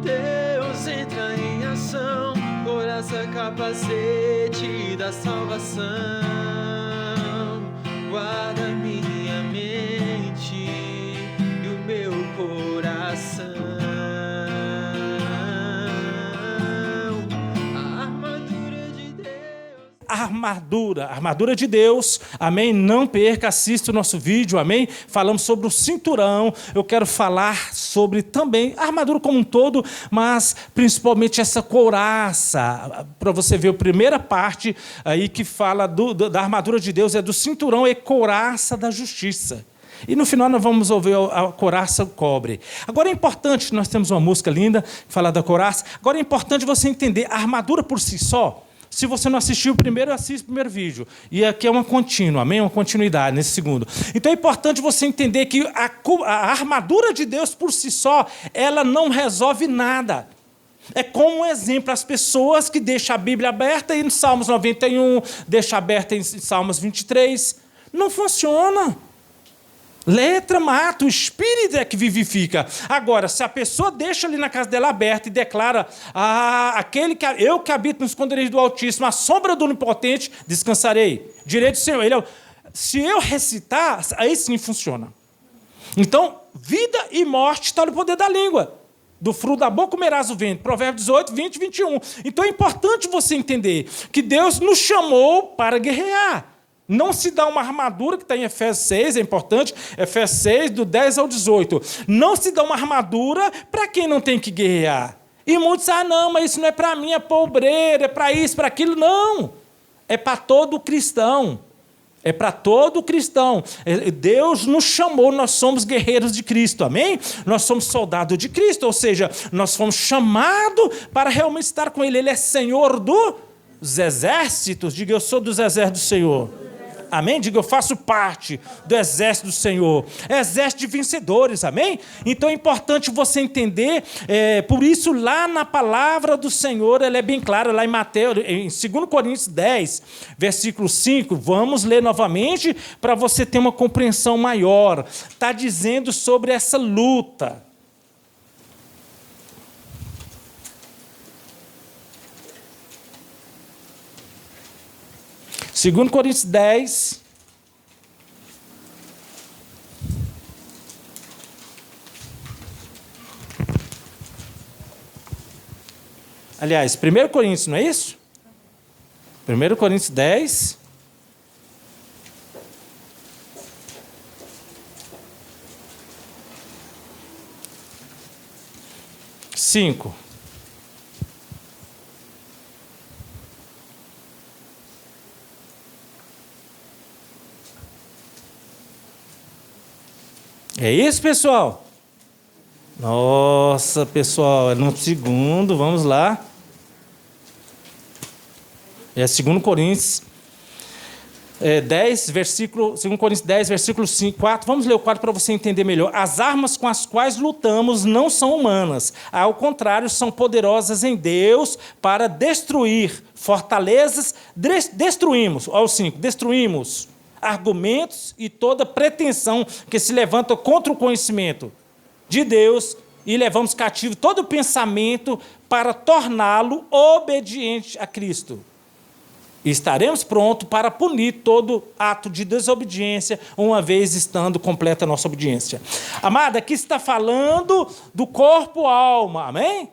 Deus entra em ação, coraça capacete da salvação. Guarda minha mente e o meu coração. A armadura de Deus, amém? Não perca, assista o nosso vídeo, amém? Falamos sobre o cinturão. Eu quero falar sobre também a armadura como um todo, mas principalmente essa couraça, para você ver a primeira parte aí que fala da armadura de Deus, é do cinturão e couraça da justiça. E no final nós vamos ouvir a couraça cobre. Agora é importante, nós temos uma música linda que fala da couraça, agora é importante você entender, a armadura por si só. Se você não assistiu o primeiro, assiste o primeiro vídeo. E aqui é uma contínua, amém? Uma continuidade nesse segundo. Então é importante você entender que a armadura de Deus por si só, ela não resolve nada. É como um exemplo, as pessoas que deixam a Bíblia aberta em Salmos 91, deixam aberta em Salmos 23. Não funciona. Letra mata, o Espírito é que vivifica. Agora, se a pessoa deixa ali na casa dela aberta e declara, eu que habito no esconderijo do Altíssimo, a sombra do Onipotente, descansarei. Direito do Senhor. Se eu recitar, aí sim funciona. Então, vida e morte está no poder da língua. Do fruto da boca comerás o vento. Provérbios 18, 20 e 21. Então é importante você entender que Deus nos chamou para guerrear. Não se dá uma armadura, que está em Efésios 6, é importante, Efésios 6, do 10 ao 18. Não se dá uma armadura para quem não tem que guerrear. E muitos dizem, não, mas isso não é para mim, é para obreiro, é para isso, para aquilo. Não, é para todo cristão. É para todo cristão. Deus nos chamou, nós somos guerreiros de Cristo, amém? Nós somos soldados de Cristo, ou seja, nós fomos chamados para realmente estar com Ele. Ele é Senhor dos exércitos. Diga, eu sou dos exércitos do Senhor. Amém? Diga, eu faço parte do exército do Senhor. Exército de vencedores, amém? Então é importante você entender, por isso lá na palavra do Senhor, ela é bem clara, lá em Mateus, em 2 Coríntios 10, versículo 5, vamos ler novamente, para você ter uma compreensão maior. Está dizendo sobre essa luta. Segundo Coríntios 10, aliás, 1 Coríntios, não é isso? 1 Coríntios 10, cinco. É isso, pessoal? Nossa, pessoal, é no segundo, vamos lá. É 2 Coríntios 10, versículo, 2 Coríntios 10, versículo 5, 4. Vamos ler o 4 para você entender melhor. As armas com as quais lutamos não são humanas. Ao contrário, são poderosas em Deus para destruir fortalezas. Destruímos argumentos e toda pretensão que se levanta contra o conhecimento de Deus e levamos cativo todo pensamento para torná-lo obediente a Cristo. E estaremos prontos para punir todo ato de desobediência, uma vez estando completa a nossa obediência. Amada, aqui está falando do corpo-alma, amém?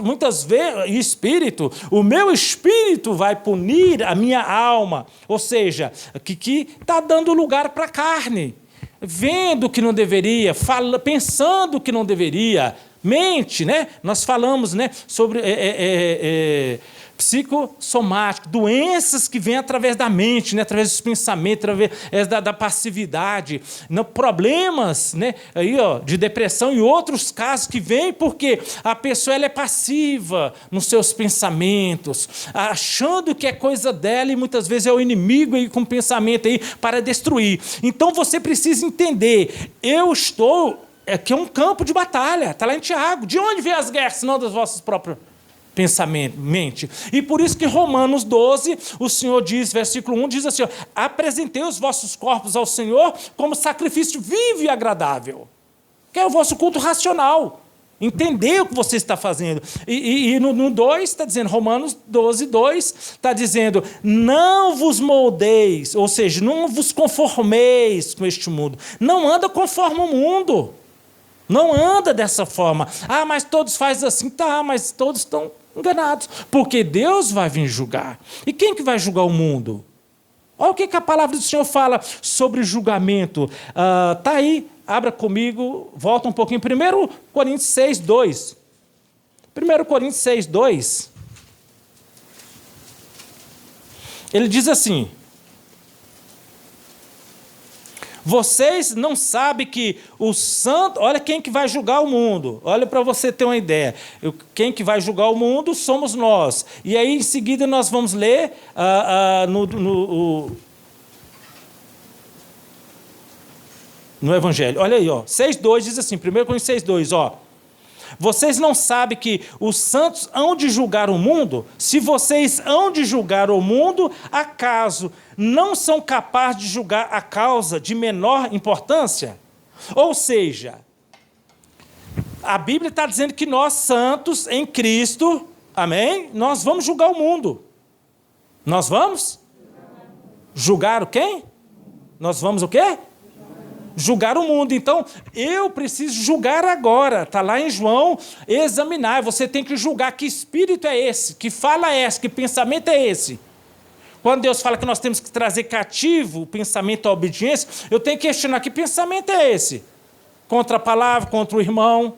Muitas vezes, espírito, o meu espírito vai punir a minha alma. Ou seja, que está dando lugar para a carne. Vendo que não deveria, pensando que não deveria. Mente, né? Nós falamos, né, sobre psicossomático, doenças que vêm através da mente, né, através dos pensamentos, através da passividade, problemas, né, aí, de depressão e outros casos que vêm porque a pessoa ela é passiva nos seus pensamentos, achando que é coisa dela e muitas vezes é o inimigo aí, com pensamento aí para destruir. Então você precisa entender, aqui é um campo de batalha, está lá em Tiago. De onde vem as guerras, senão das vossas próprias pensamentos, mente? E por isso que Romanos 12, o Senhor diz, versículo 1, diz assim, apresentei os vossos corpos ao Senhor como sacrifício vivo e agradável, que é o vosso culto racional. Entender o que você está fazendo. E no 2 está dizendo, Romanos 12, 2, está dizendo, não vos moldeis, ou seja, não vos conformeis com este mundo. Não anda conforme o mundo. Não anda dessa forma. Ah, mas todos fazem assim. Tá, mas todos estão enganados. Porque Deus vai vir julgar. E quem que vai julgar o mundo? Olha o que a palavra do Senhor fala sobre julgamento. Está aí, abra comigo, volta um pouquinho. 1 Coríntios 6, 2. 1 Coríntios 6, 2. Ele diz assim, vocês não sabem que o santo... Olha quem que vai julgar o mundo. Olha para você ter uma ideia. Quem que vai julgar o mundo somos nós. E aí, em seguida, nós vamos ler no Evangelho. Olha aí, 6,2 diz assim, 1 Coríntios 6,2, vocês não sabem que os santos hão de julgar o mundo? Se vocês hão de julgar o mundo, acaso não são capazes de julgar a causa de menor importância? Ou seja, a Bíblia está dizendo que nós, santos em Cristo, amém? Nós vamos julgar o mundo. Nós vamos? Julgar o quem? Nós vamos o quê? Julgar o mundo. Então, eu preciso julgar agora. Está lá em João, examinar. Você tem que julgar que espírito é esse, que fala é esse, que pensamento é esse. Quando Deus fala que nós temos que trazer cativo o pensamento à obediência, eu tenho que questionar que pensamento é esse. Contra a palavra, contra o irmão,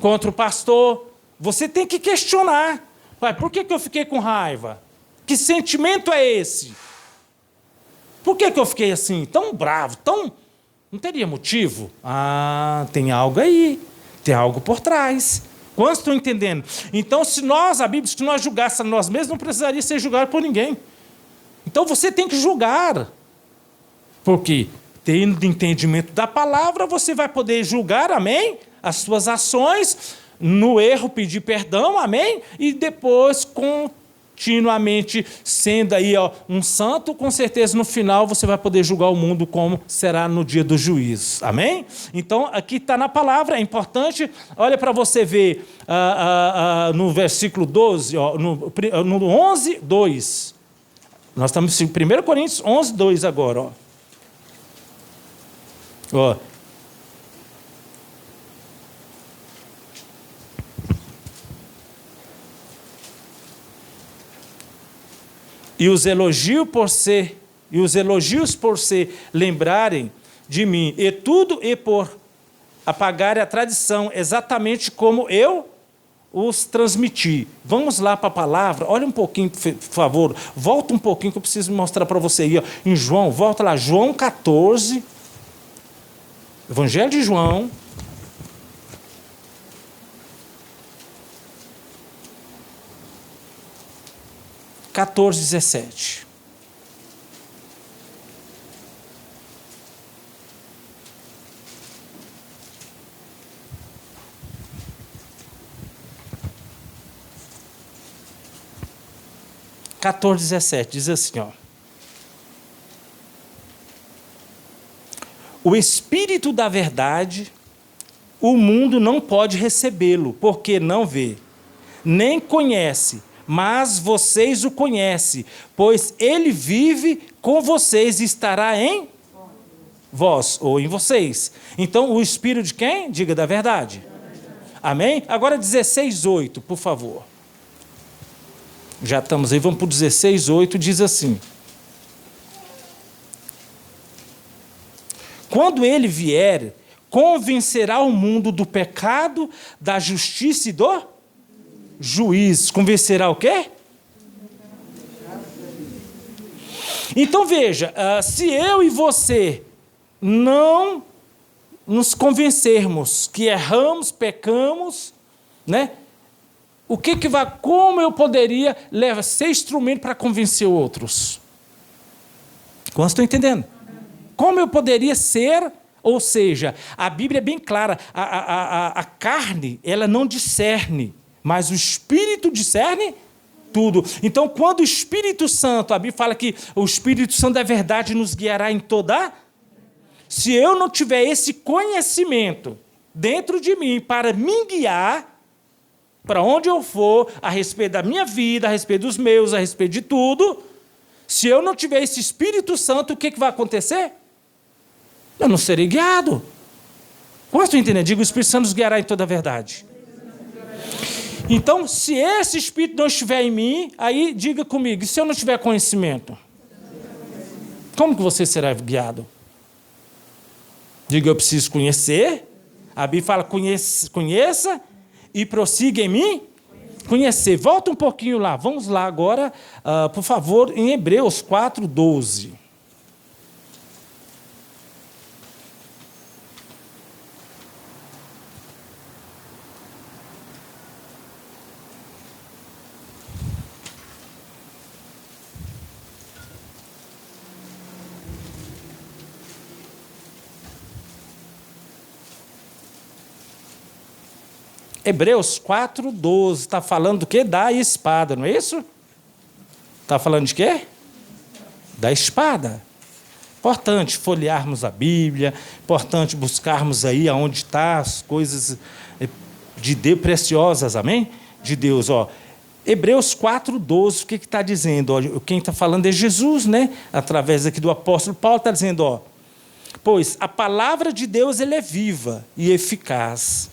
contra o pastor. Você tem que questionar. Pai, por que eu fiquei com raiva? Que sentimento é esse? Por que eu fiquei assim, tão bravo, tão... Não teria motivo? Ah, tem algo aí. Tem algo por trás. Quantos estão entendendo? Então, se nós, a Bíblia, se nós julgássemos nós mesmos, não precisaria ser julgado por ninguém. Então, você tem que julgar. Porque, tendo entendimento da palavra, você vai poder julgar, amém? As suas ações, no erro pedir perdão, amém? E depois, continuamente sendo aí um santo, com certeza no final você vai poder julgar o mundo como será no dia do juízo. Amém? Então, aqui está na palavra, é importante. Olha para você ver no versículo 12, no 11, 2. Nós estamos em 1 Coríntios 11, 2 agora. E os elogios por se lembrarem de mim, e tudo e por apagarem a tradição, exatamente como eu os transmiti. Vamos lá para a palavra, olha um pouquinho, por favor, volta um pouquinho que eu preciso mostrar para você aí, em João, volta lá, João 14, Evangelho de João, 14, 17. Diz assim, o Espírito da verdade, o mundo não pode recebê-lo, porque não vê, nem conhece, mas vocês o conhecem, pois ele vive com vocês e estará em vós, ou em vocês. Então, o Espírito de quem? Diga da verdade. Amém? Agora 16:8, por favor. Já estamos aí, vamos para o 16:8, diz assim. Quando ele vier, convencerá o mundo do pecado, da justiça e do juízo. Convencerá o quê? Então veja, se eu e você não nos convencermos que erramos, pecamos, né? O que vai, como eu poderia ser instrumento para convencer outros? Quantos estão entendendo? Como eu poderia ser, ou seja, a Bíblia é bem clara, a carne, ela não discerne, mas o Espírito discerne tudo. Então, quando o Espírito Santo, a Bíblia fala que o Espírito Santo da verdade nos guiará em toda... Se eu não tiver esse conhecimento, dentro de mim para me guiar para onde eu for, a respeito da minha vida, a respeito dos meus, a respeito de tudo. Se eu não tiver esse Espírito Santo, o que vai acontecer? Eu não serei guiado. Como estou entendendo? Digo, o Espírito Santo nos guiará em toda a verdade. Então, se esse Espírito não estiver em mim, aí diga comigo, e se eu não tiver conhecimento? Como que você será guiado? Diga, eu preciso conhecer. A Bíblia fala, conheça e prossiga em mim. Conhecer. Volta um pouquinho lá. Vamos lá agora, por favor, em Hebreus 4:12. Hebreus 4:12 está falando do quê? Da espada, não é isso? Está falando de quê? Da espada. Importante folhearmos a Bíblia, importante buscarmos aí aonde estão as coisas de Deus preciosas, amém? De Deus, ó. Hebreus 4:12, o que está dizendo? Ó, quem está falando é Jesus, né? Através aqui do apóstolo Paulo está dizendo, ó, pois a palavra de Deus ela é viva e eficaz.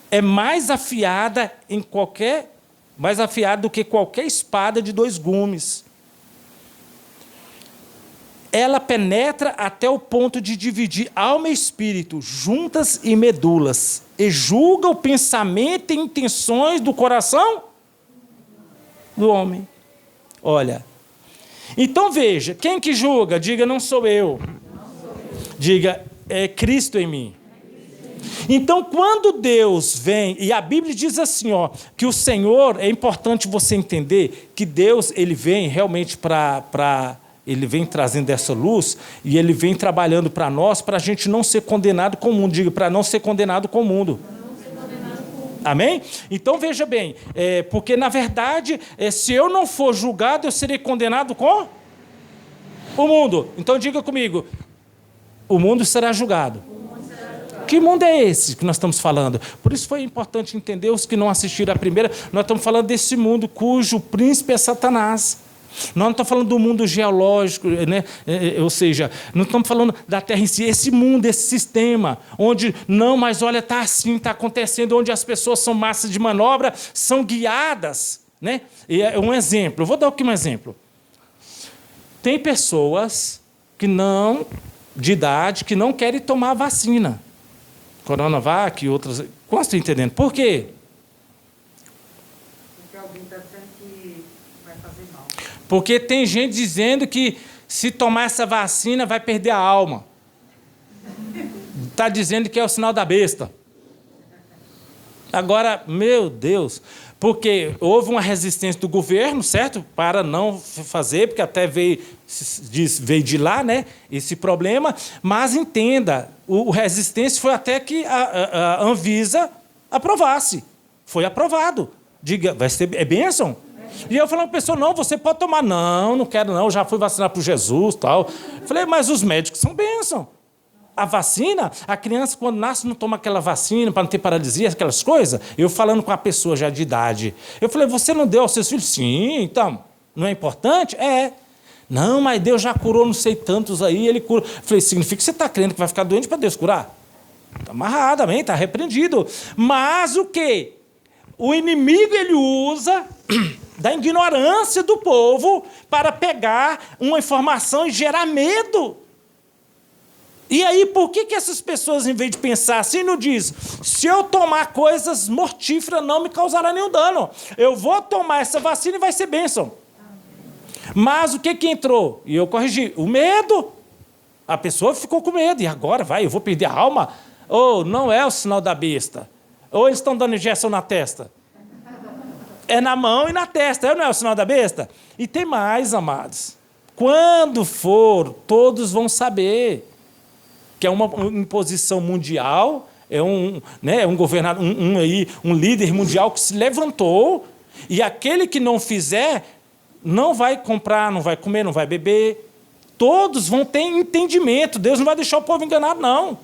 É mais afiada do que qualquer espada de 2 gumes. Ela penetra até o ponto de dividir alma e espírito, juntas e medulas, e julga o pensamento e intenções do coração do homem. Olha, então veja, quem que julga? Diga, não sou eu. Diga, é Cristo em mim. Então, quando Deus vem, e a Bíblia diz assim, ó, que o Senhor, é importante você entender que Deus, ele vem realmente ele vem trazendo essa luz, e ele vem trabalhando para nós, para a gente não ser condenado com o mundo. Diga, para não ser condenado com o mundo. Amém? Então, veja bem, porque, na verdade, se eu não for julgado, eu serei condenado com o mundo. Então, diga comigo, o mundo será julgado. Que mundo é esse que nós estamos falando? Por isso foi importante entender, os que não assistiram à primeira, nós estamos falando desse mundo cujo príncipe é Satanás. Nós não estamos falando do mundo geológico, né? Ou seja, não estamos falando da Terra em si, esse mundo, esse sistema, onde, não, mas olha, está assim, está acontecendo, onde as pessoas são massa de manobra, são guiadas. Né? E é um exemplo, eu vou dar aqui um exemplo. Tem pessoas de idade que não querem tomar vacina. Coronavac e outras. Como você está entendendo? Por quê? Porque alguém está dizendo que vai fazer mal. Porque tem gente dizendo que se tomar essa vacina vai perder a alma. Está dizendo que é o sinal da besta. Agora, meu Deus, porque houve uma resistência do governo, certo? Para não fazer, porque até veio de lá, né? Esse problema. Mas entenda, o resistência foi até que a Anvisa aprovasse. Foi aprovado. Diga, vai ser, é bênção? E eu falei para a pessoa, não, você pode tomar. Não, não quero não, já fui vacinar por Jesus e tal. Falei, mas os médicos são bênção. A vacina, a criança quando nasce não toma aquela vacina para não ter paralisia, aquelas coisas. Eu falando com a pessoa já de idade. Eu falei, você não deu aos seus filhos? Sim, então, não é importante? É. Não, mas Deus já curou não sei tantos aí, ele cura. Eu falei, significa que você está crendo que vai ficar doente para Deus curar? Está amarrado, amém? Está repreendido. Mas o quê? O inimigo, ele usa da ignorância do povo para pegar uma informação e gerar medo. E aí, por que essas pessoas, em vez de pensar assim, não diz, se eu tomar coisas mortíferas, não me causará nenhum dano. Eu vou tomar essa vacina e vai ser bênção. Mas o que entrou? E eu corrigi. O medo. A pessoa ficou com medo. E agora, eu vou perder a alma? Ou não é o sinal da besta? Ou eles estão dando injeção na testa? É na mão e na testa. Não é o sinal da besta? E tem mais, amados. Quando for, todos vão saber que é uma imposição mundial, é um governador, um líder mundial que se levantou, e aquele que não fizer, não vai comprar, não vai comer, não vai beber. Todos vão ter entendimento. Deus não vai deixar o povo enganado, não.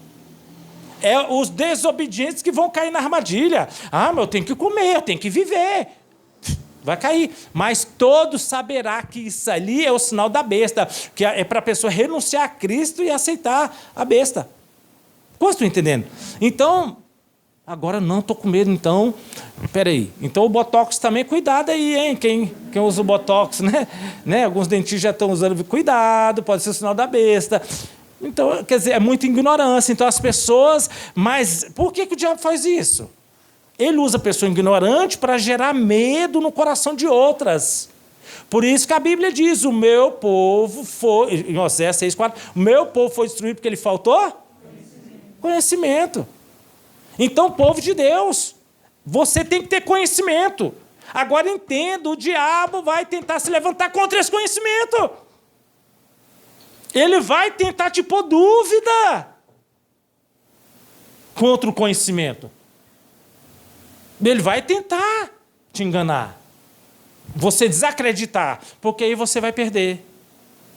É os desobedientes que vão cair na armadilha. Ah, mas eu tenho que comer, eu tenho que viver. Vai cair. Mas todos saberá que isso ali é o sinal da besta, que é para a pessoa renunciar a Cristo e aceitar a besta. Estou entendendo? Então, agora não estou com medo, então, peraí. Então o Botox também, cuidado aí, hein? Quem usa o Botox, né? Alguns dentistas já estão usando, cuidado, pode ser o sinal da besta. Então, quer dizer, é muita ignorância. Então as pessoas, mas por que o diabo faz isso? Ele usa a pessoa ignorante para gerar medo no coração de outras. Por isso que a Bíblia diz, o meu povo foi, em Osés 6,4, o meu povo foi destruído porque ele faltou conhecimento. Então, povo de Deus, você tem que ter conhecimento. Agora entenda, o diabo vai tentar se levantar contra esse conhecimento. Ele vai tentar te pôr dúvida contra o conhecimento. Ele vai tentar te enganar. Você desacreditar, porque aí você vai perder.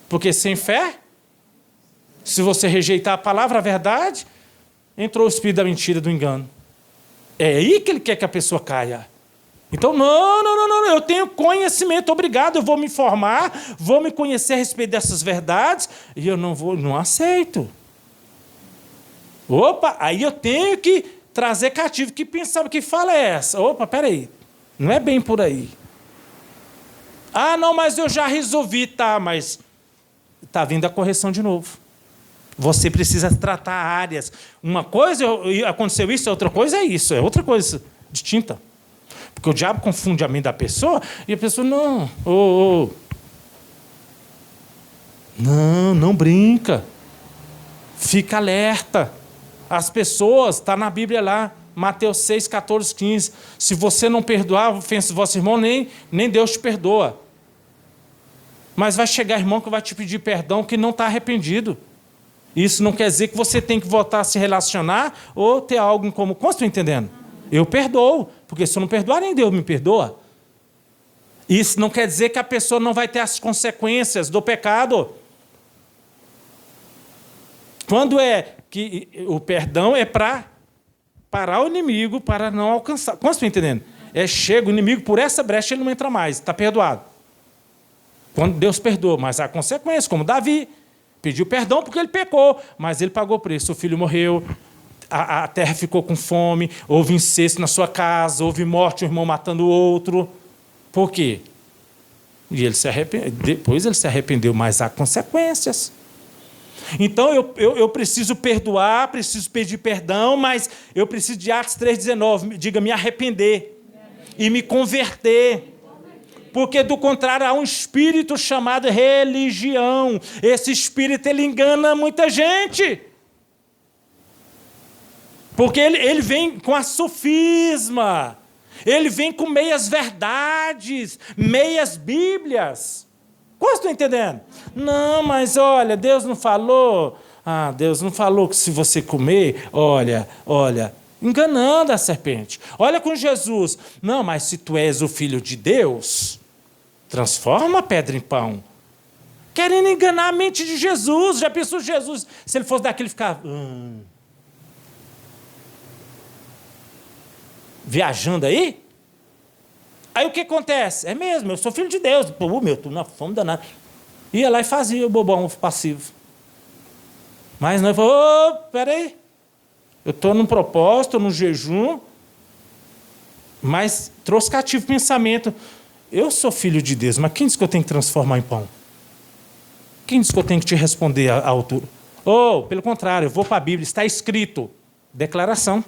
Porque sem fé, se você rejeitar a palavra, a verdade, entrou o espírito da mentira, do engano. É aí que ele quer que a pessoa caia. Então, não, eu tenho conhecimento, obrigado, eu vou me informar, vou me conhecer a respeito dessas verdades, e eu não aceito. Opa, aí eu tenho que trazer cativo. Que pensava, que fala é essa? Opa, peraí, não é bem por aí. Ah, não, mas eu já resolvi, tá, mas está vindo a correção de novo. Você precisa tratar áreas. Uma coisa, aconteceu isso, outra coisa é isso, é outra coisa distinta. Porque o diabo confunde a mente da pessoa, e a pessoa, não brinca. Fica alerta. As pessoas, está na Bíblia lá, Mateus 6, 14, 15. Se você não perdoar a ofensa do vosso irmão, nem Deus te perdoa. Mas vai chegar irmão que vai te pedir perdão que não está arrependido. Isso não quer dizer que você tem que voltar a se relacionar ou ter algo em comum. Como estou entendendo? Eu perdoo, porque se eu não perdoar, nem Deus me perdoa. Isso não quer dizer que a pessoa não vai ter as consequências do pecado. Quando é que o perdão é para parar o inimigo, para não alcançar. Como estou entendendo? Chega o inimigo, por essa brecha ele não entra mais, está perdoado. Quando Deus perdoa, mas há consequências, como Davi. Pediu perdão porque ele pecou, mas ele pagou o preço. O filho morreu, a terra ficou com fome, houve incesto na sua casa, houve morte, um irmão matando o outro. Por quê? E ele se arrependeu. Depois ele se arrependeu, mas há consequências. Então eu preciso perdoar, preciso pedir perdão, mas eu preciso de Atos 3,19, diga, me arrepender e me converter. Porque, do contrário, há um espírito chamado religião. Esse espírito, ele engana muita gente. Porque ele vem com a sofisma. Ele vem com meias verdades, meias bíblias. Como estão entendendo? Não, mas olha, Deus não falou. Ah, Deus não falou que se você comer, olha, enganando a serpente. Olha com Jesus. Não, mas se tu és o Filho de Deus, transforma a pedra em pão. Querendo enganar a mente de Jesus. Já pensou Jesus, se ele fosse daquele, ficava viajando aí? Aí o que acontece? É mesmo, eu sou filho de Deus. Pô, estou na fome danada. Ia lá e fazia o bobão passivo. Mas não, falou, peraí. Eu estou num propósito, num jejum, mas trouxe cativo o pensamento. Eu sou filho de Deus, mas quem disse que eu tenho que transformar em pão? Quem disse que eu tenho que te responder à altura? Pelo contrário, eu vou para a Bíblia, está escrito. Declaração.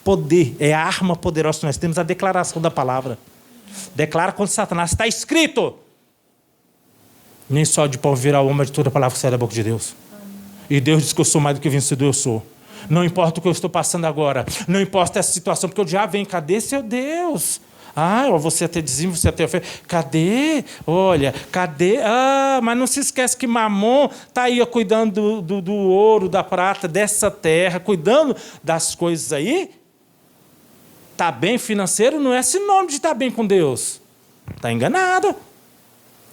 Poder, é a arma poderosa que nós temos, a declaração da palavra. Declara contra Satanás, está escrito. Nem só de pão virá o homem, de toda a palavra que sai da boca de Deus. E Deus diz que eu sou mais do que vencedor, eu sou. Não importa o que eu estou passando agora, não importa essa situação, porque o diabo vem, cadê seu Deus? Você até dizima, você até oferta. Cadê? Olha, cadê? Mas não se esquece que Mamon está aí cuidando do ouro, da prata, dessa terra, cuidando das coisas aí. Está bem financeiro não é sinônimo de estar bem com Deus. Está enganado.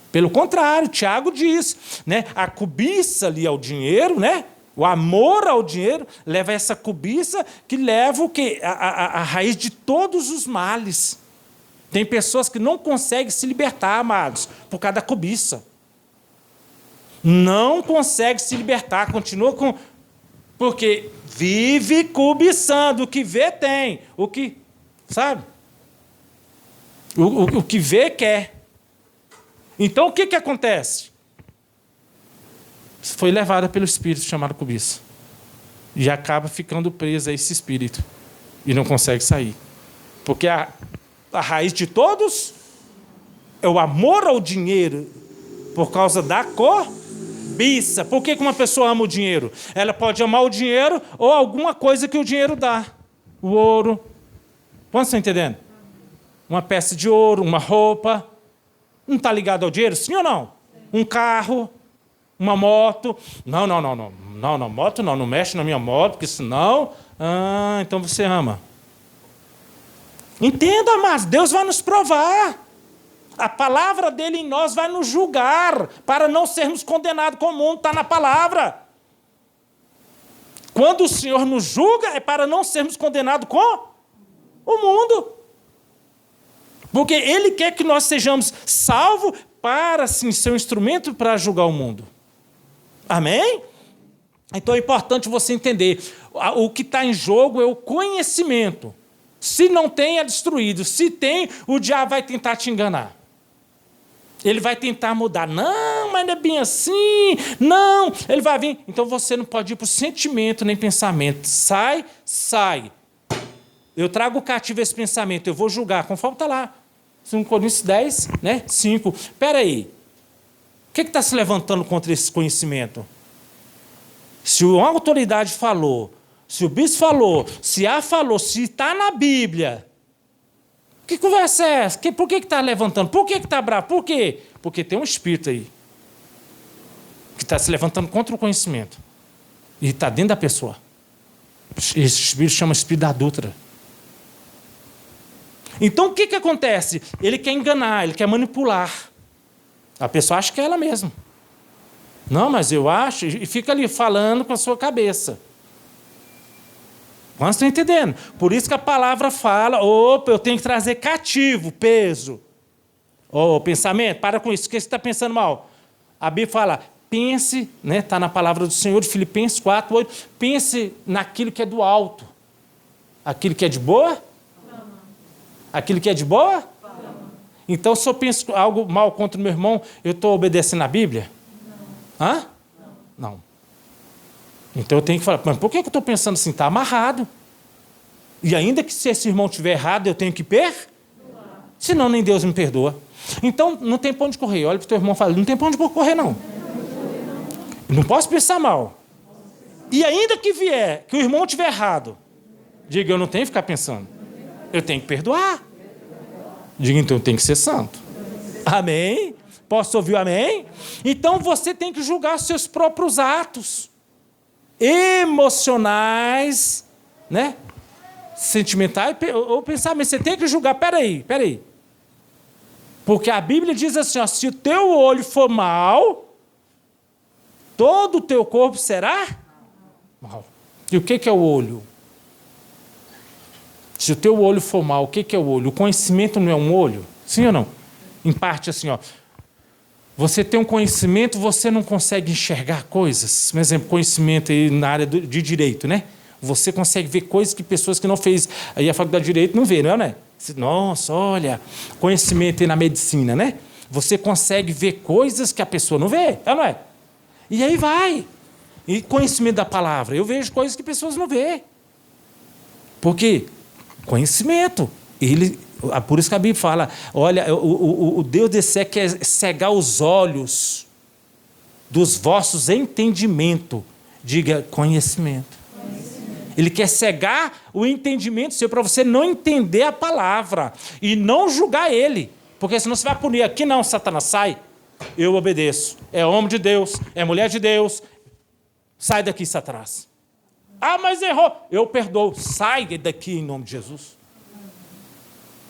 Pelo contrário, Tiago diz, né? A cobiça ali ao dinheiro, né? O amor ao dinheiro leva a essa cobiça que leva o quê? A raiz de todos os males. Tem pessoas que não conseguem se libertar, amados, por causa da cobiça. Não consegue se libertar, continua com... Porque vive cobiçando, o que vê tem, o que... Sabe? O que vê quer. Então o que acontece? Foi levada pelo espírito chamado cobiça. E acaba ficando presa a esse espírito. E não consegue sair. Porque a raiz de todos é o amor ao dinheiro por causa da cobiça. Por que uma pessoa ama o dinheiro? Ela pode amar o dinheiro ou alguma coisa que o dinheiro dá. O ouro. Quantos estão entendendo? Uma peça de ouro, uma roupa. Não está ligado ao dinheiro? Sim ou não? Um carro, uma moto. Não, moto não mexe na minha moto, porque senão... então você ama. Entenda, mas Deus vai nos provar. A palavra dele em nós vai nos julgar, para não sermos condenados com o mundo, está na palavra. Quando o Senhor nos julga, é para não sermos condenados com o mundo. Porque Ele quer que nós sejamos salvos para, sim, ser um instrumento para julgar o mundo. Amém? Então é importante você entender. O que está em jogo é o conhecimento. Se não tem, é destruído. Se tem, o diabo vai tentar te enganar. Ele vai tentar mudar. Não, mas não é bem assim. Não, ele vai vir. Então você não pode ir para o sentimento nem pensamento. Sai. Eu trago cativo esse pensamento. Eu vou julgar. Conforme está lá. 2 Coríntios 10, 5. Espera aí. O que está se levantando contra esse conhecimento? Se uma autoridade falou, se o bispo falou, se A falou, se está na Bíblia... Que conversa é essa? Por que está levantando? Por que está bravo? Por quê? Porque tem um espírito aí que está se levantando contra o conhecimento. E está dentro da pessoa. Esse espírito chama espírito da adúltera. Então o que acontece? Ele quer enganar, ele quer manipular. A pessoa acha que é ela mesma. Não, mas eu acho... E fica ali falando com a sua cabeça. Vocês estão entendendo? Por isso que a palavra fala, eu tenho que trazer cativo, peso. Pensamento, para com isso, o que você está pensando mal? A Bíblia fala, pense, está na palavra do Senhor, Filipenses 4, 8, pense naquilo que é do alto. Aquilo que é de boa? Aquilo que é de boa? Então, se eu penso algo mal contra o meu irmão, eu estou obedecendo a Bíblia? Não. Então eu tenho que falar, mas por que eu estou pensando assim? Está amarrado. E ainda que se esse irmão estiver errado, eu tenho que perdoar. Senão nem Deus me perdoa. Então não tem para onde correr. Olha para o teu irmão e fala, não tem para onde correr não. Não posso pensar mal. E ainda que vier, que o irmão estiver errado, diga, eu não tenho que ficar pensando. Eu tenho que perdoar. Diga, então eu tenho que ser santo. Amém? Posso ouvir o amém? Então você tem que julgar os seus próprios atos. Emocionais, sentimentais ou pensamento. Você tem que julgar, peraí. Porque a Bíblia diz assim, se o teu olho for mau, todo o teu corpo será mau. E o que é o olho? Se o teu olho for mau, o que é o olho? O conhecimento não é um olho? Sim ou não? Em parte assim, você tem um conhecimento, você não consegue enxergar coisas. Por exemplo, conhecimento aí na área de direito, Você consegue ver coisas que pessoas que não fez aí a faculdade de direito não vê, não é? Nossa, olha, conhecimento aí na medicina, Você consegue ver coisas que a pessoa não vê, não é? E aí vai. E conhecimento da palavra, eu vejo coisas que pessoas não vê. Por quê? Conhecimento. Por isso que a Bíblia fala, olha, o Deus desse século quer cegar os olhos dos vossos entendimentos. Diga, conhecimento. Ele quer cegar o entendimento seu para você não entender a palavra e não julgar ele. Porque senão você vai punir. Aqui não, Satanás, sai. Eu obedeço. É homem de Deus, é mulher de Deus. Sai daqui, Satanás. Mas errou. Eu perdoo. Sai daqui em nome de Jesus.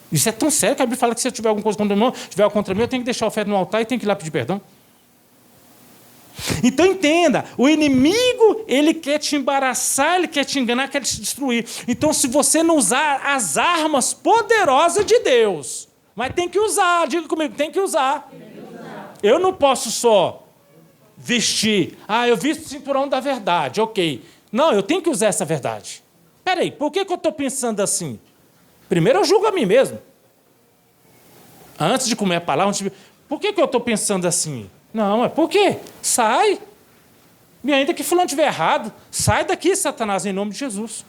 Isso é tão sério que a Bíblia fala que se eu tiver alguma coisa contra mim, tiver algo contra mim, eu tenho que deixar a oferta no altar e tenho que ir lá pedir perdão. Então entenda, o inimigo, ele quer te embaraçar, ele quer te enganar, quer te destruir. Então se você não usar as armas poderosas de Deus, mas tem que usar, diga comigo, tem que usar. Eu não posso só vestir, eu visto o cinturão da verdade, ok. Não, eu tenho que usar essa verdade. Peraí, por que eu estou pensando assim? Primeiro eu julgo a mim mesmo. Antes de comer a palavra, por que eu estou pensando assim? Não, é por quê? Sai. E ainda que fulano estiver errado, sai daqui, Satanás, em nome de Jesus.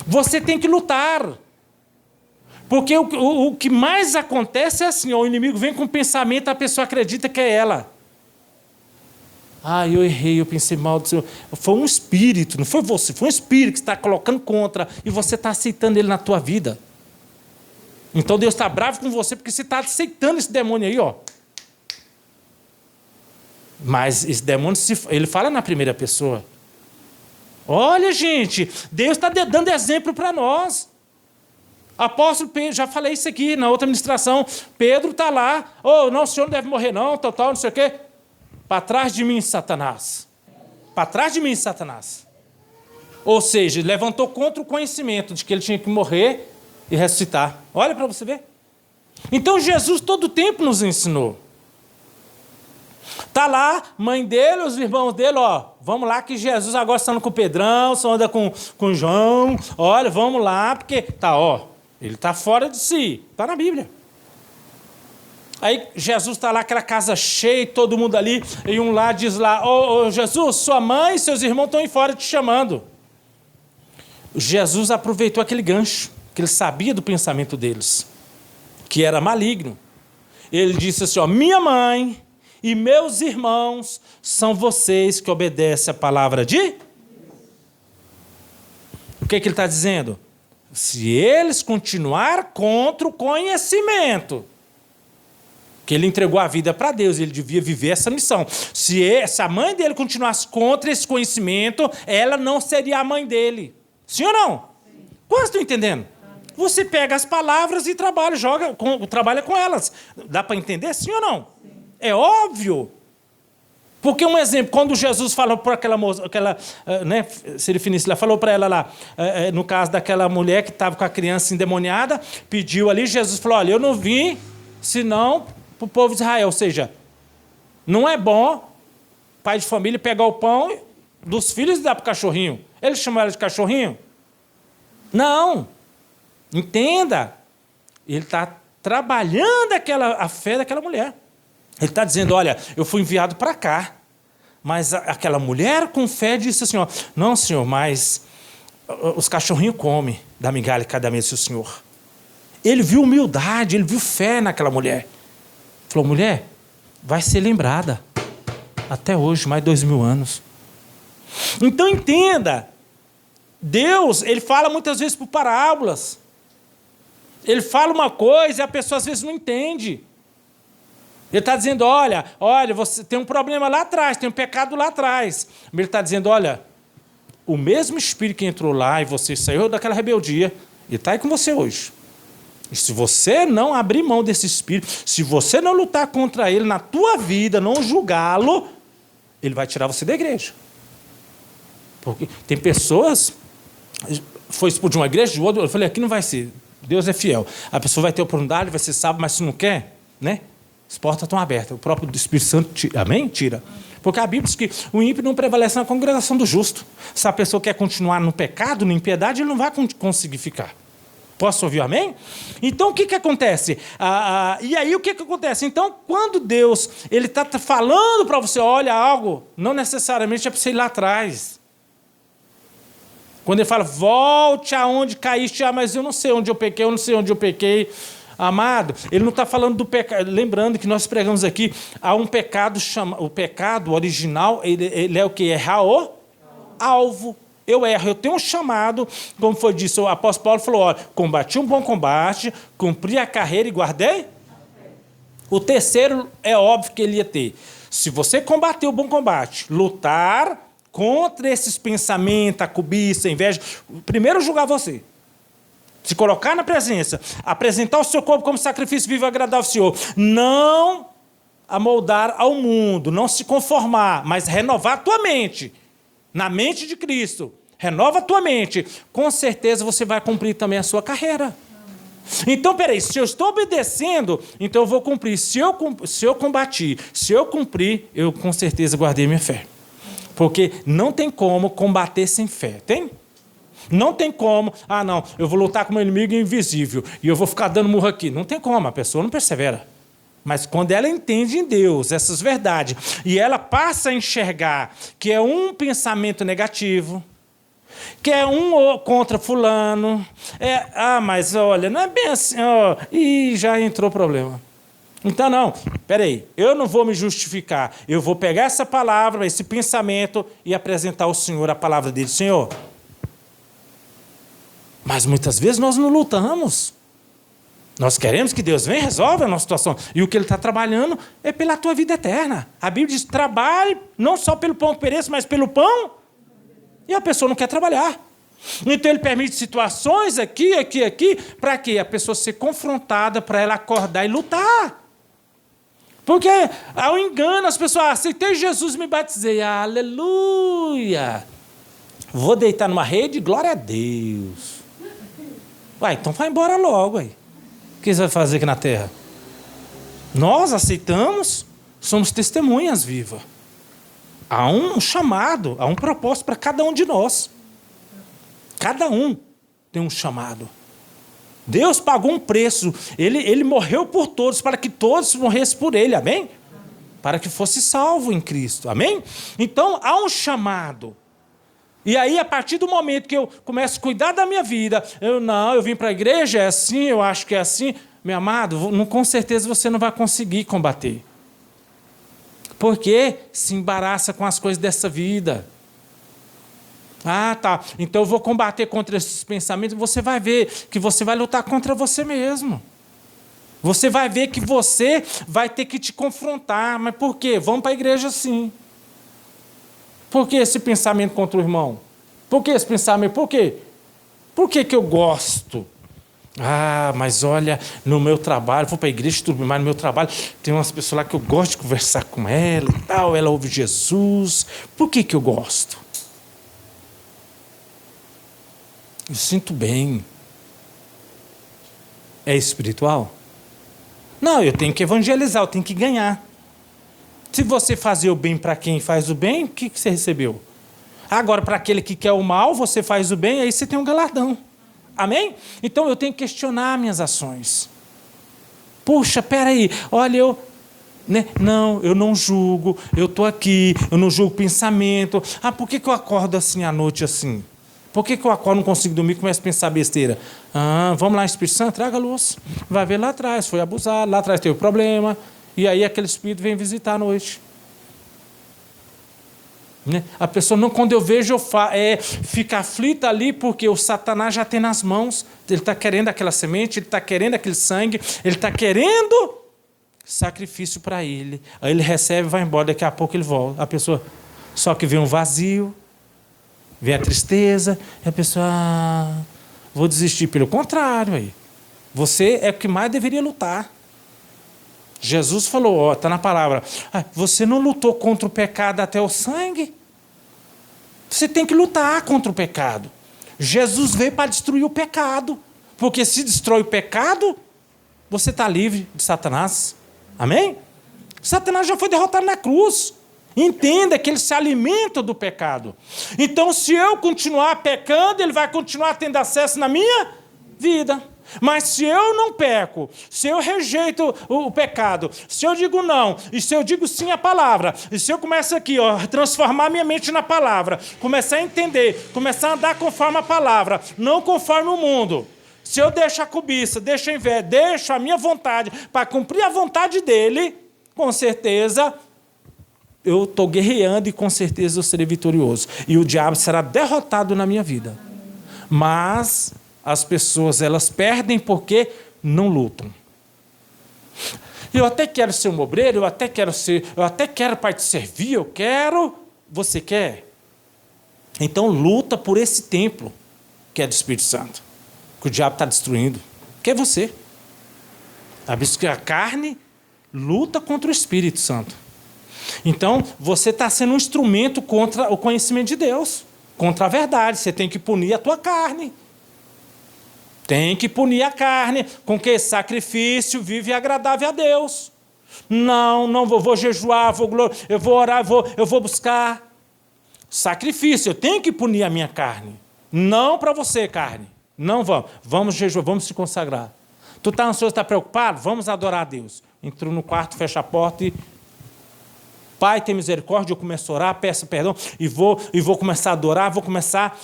Você tem que lutar. Porque o que mais acontece é assim, o inimigo vem com um pensamento, a pessoa acredita que é ela. Eu errei, eu pensei mal do Senhor. Foi um espírito, não foi você, foi um espírito que está colocando contra e você está aceitando ele na tua vida. Então Deus está bravo com você porque você está aceitando esse demônio aí, ó. Mas esse demônio, ele fala na primeira pessoa. Olha, gente, Deus está dando exemplo para nós. Apóstolo Pedro, já falei isso aqui na outra ministração. Pedro está lá. Não, o senhor não deve morrer não, tal, não sei o quê. Para trás de mim, Satanás. Para trás de mim, Satanás. Ou seja, levantou contra o conhecimento de que ele tinha que morrer e ressuscitar. Olha para você ver. Então Jesus todo o tempo nos ensinou. Está lá, mãe dele, os irmãos dele, vamos lá que Jesus agora está andando com o Pedrão, só anda com o João, olha, vamos lá, porque ele está fora de si, está na Bíblia. Aí Jesus está lá, aquela casa cheia, todo mundo ali, e um lá diz lá, Jesus, sua mãe e seus irmãos estão aí fora te chamando. Jesus aproveitou aquele gancho, que ele sabia do pensamento deles, que era maligno. Ele disse assim, minha mãe e meus irmãos são vocês que obedecem a palavra de... O que ele está dizendo? Se eles continuar contra o conhecimento, que ele entregou a vida para Deus, ele devia viver essa missão. Se a mãe dele continuasse contra esse conhecimento, ela não seria a mãe dele. Sim ou não? Sim. Quase estão entendendo? Você pega as palavras e trabalha com elas. Dá para entender? Sim ou não? Sim. É óbvio. Porque um exemplo, quando Jesus falou para aquela moça, falou para ela lá, no caso daquela mulher que estava com a criança endemoniada, pediu ali, Jesus falou, olha, eu não vim senão para o povo de Israel. Ou seja, não é bom pai de família pegar o pão dos filhos e dar para o cachorrinho. Ele chamou ela de cachorrinho? Não. Entenda. Ele está trabalhando a fé daquela mulher. Ele está dizendo, olha, eu fui enviado para cá, mas aquela mulher com fé disse assim, não, senhor, mas os cachorrinhos comem da migalha cada mês do senhor. Ele viu humildade, ele viu fé naquela mulher. Falou, mulher, vai ser lembrada até hoje, mais de 2000 anos. Então entenda, Deus, ele fala muitas vezes por parábolas. Ele fala uma coisa e a pessoa às vezes não entende. Ele está dizendo, olha, você tem um problema lá atrás, tem um pecado lá atrás. Ele está dizendo, olha, o mesmo espírito que entrou lá e você saiu daquela rebeldia, ele está aí com você hoje. E se você não abrir mão desse espírito, se você não lutar contra ele na tua vida, não julgá-lo, ele vai tirar você da igreja. Porque tem pessoas, foi expulso de uma igreja, de outra, eu falei, aqui não vai ser, Deus é fiel. A pessoa vai ter oportunidade, vai ser sábio, mas se não quer, né? As portas estão abertas. O próprio Espírito Santo tira. Amém? Tira. Porque a Bíblia diz que o ímpio não prevalece na congregação do justo. Se a pessoa quer continuar no pecado, na impiedade, ele não vai conseguir ficar. Posso ouvir amém? Então, o que acontece? E aí, o que acontece? Então, quando Deus está falando para você, olha algo, não necessariamente é para você ir lá atrás. Quando ele fala, volte aonde caíste, mas eu não sei onde eu pequei, Amado, ele não está falando do pecado. Lembrando que nós pregamos aqui, há um pecado, o pecado original, ele é o que? Errar o alvo. Eu erro, eu tenho um chamado, como foi dito, o apóstolo Paulo falou, olha, combati um bom combate, cumpri a carreira e guardei. O terceiro é óbvio que ele ia ter. Se você combater o bom combate, lutar contra esses pensamentos, a cobiça, a inveja, primeiro julgar você. Se colocar na presença, apresentar o seu corpo como sacrifício vivo e agradável ao Senhor. Não amoldar ao mundo, não se conformar, mas renovar a tua mente, na mente de Cristo. Renova a tua mente. Com certeza você vai cumprir também a sua carreira. Então, peraí, se eu estou obedecendo, então eu vou cumprir. Se eu combati, se eu cumprir, eu com certeza guardei minha fé. Porque não tem como combater sem fé, tem? Não tem como, não, eu vou lutar com o meu inimigo invisível e eu vou ficar dando murro aqui. Não tem como, a pessoa não persevera. Mas quando ela entende em Deus essas verdades e ela passa a enxergar que é um pensamento negativo, que é um contra fulano, mas olha, não é bem assim, e já entrou problema. Então não, peraí, eu não vou me justificar, eu vou pegar essa palavra, esse pensamento e apresentar ao Senhor a palavra dele. Senhor, mas muitas vezes nós não lutamos. Nós queremos que Deus venha e resolva a nossa situação. E o que Ele está trabalhando é pela tua vida eterna. A Bíblia diz, trabalhe não só pelo pão que pereça, mas pelo pão. E a pessoa não quer trabalhar. Então Ele permite situações aqui, para quê? A pessoa ser confrontada, para ela acordar e lutar. Porque ao engano as pessoas, aceitei Jesus, me batizei, aleluia. Vou deitar numa rede, glória a Deus. Então vai embora logo aí. O que você vai fazer aqui na terra? Nós aceitamos, somos testemunhas vivas. Há um chamado, há um propósito para cada um de nós. Cada um tem um chamado. Deus pagou um preço. Ele morreu por todos, para que todos morressem por Ele, amém? Para que fosse salvo em Cristo, amém? Então há um chamado. E aí, a partir do momento que eu começo a cuidar da minha vida, eu vim para a igreja, é assim, eu acho que é assim. Meu amado, com certeza você não vai conseguir combater. Porque se embaraça com as coisas dessa vida. Tá. Então eu vou combater contra esses pensamentos. Você vai ver que você vai lutar contra você mesmo. Você vai ver que você vai ter que te confrontar. Mas por quê? Vamos para a igreja sim. Por que esse pensamento contra o irmão? Por que esse pensamento? Por quê? Por que eu gosto? Mas olha, no meu trabalho, vou para a igreja, tudo, mas no meu trabalho tem umas pessoas lá que eu gosto de conversar com ela e tal, ela ouve Jesus. Por que eu gosto? Eu sinto bem. É espiritual? Não, eu tenho que evangelizar, eu tenho que ganhar. Se você fazer o bem para quem faz o bem, o que você recebeu? Agora, para aquele que quer o mal, você faz o bem, aí você tem um galardão. Amém? Então, eu tenho que questionar minhas ações. Puxa, peraí, olha, não, eu não julgo, eu estou aqui, eu não julgo pensamento. Por que eu acordo assim à noite assim? Por que eu acordo, não consigo dormir e começo a pensar besteira? Vamos lá, Espírito Santo, traga a luz. Vai ver lá atrás, foi abusado, lá atrás teve problema. E aí aquele espírito vem visitar à noite. A pessoa, não, quando eu vejo, fica aflita ali, porque o Satanás já tem nas mãos. Ele está querendo aquela semente, ele está querendo aquele sangue, ele está querendo sacrifício para ele. Aí ele recebe e vai embora, daqui a pouco ele volta. A pessoa, só que vem um vazio, vem a tristeza, e a pessoa, vou desistir. Pelo contrário, aí, você é o que mais deveria lutar. Jesus falou, está na palavra, você não lutou contra o pecado até o sangue? Você tem que lutar contra o pecado. Jesus veio para destruir o pecado, porque se destrói o pecado, você está livre de Satanás. Amém? Satanás já foi derrotado na cruz. Entenda que ele se alimenta do pecado. Então, se eu continuar pecando, ele vai continuar tendo acesso na minha vida. Mas se eu não peco, se eu rejeito o pecado, se eu digo não, e se eu digo sim à palavra, e se eu começo aqui, transformar minha mente na palavra, começar a entender, começar a andar conforme a palavra, não conforme o mundo, se eu deixo a cobiça, deixo a inveja, deixo a minha vontade para cumprir a vontade dele, com certeza eu estou guerreando e com certeza eu serei vitorioso. E o diabo será derrotado na minha vida. Mas as pessoas, elas perdem porque não lutam. Eu até quero ser um obreiro, eu até quero para te servir, eu quero. Você quer? Então luta por esse templo que é do Espírito Santo, que o diabo está destruindo, que é você. A carne luta contra o Espírito Santo. Então, você está sendo um instrumento contra o conhecimento de Deus, contra a verdade. Você tem que punir a tua carne. Tem que punir a carne com que sacrifício vive e agradável a Deus. Não vou jejuar, eu vou orar, eu vou buscar sacrifício. Eu tenho que punir a minha carne. Não para você, carne. Não vamos jejuar, vamos se consagrar. Tu está ansioso, está preocupado? Vamos adorar a Deus. Entrou no quarto, fecha a porta e... Pai, tem misericórdia, eu começo a orar, peço perdão, e vou começar a adorar, vou começar...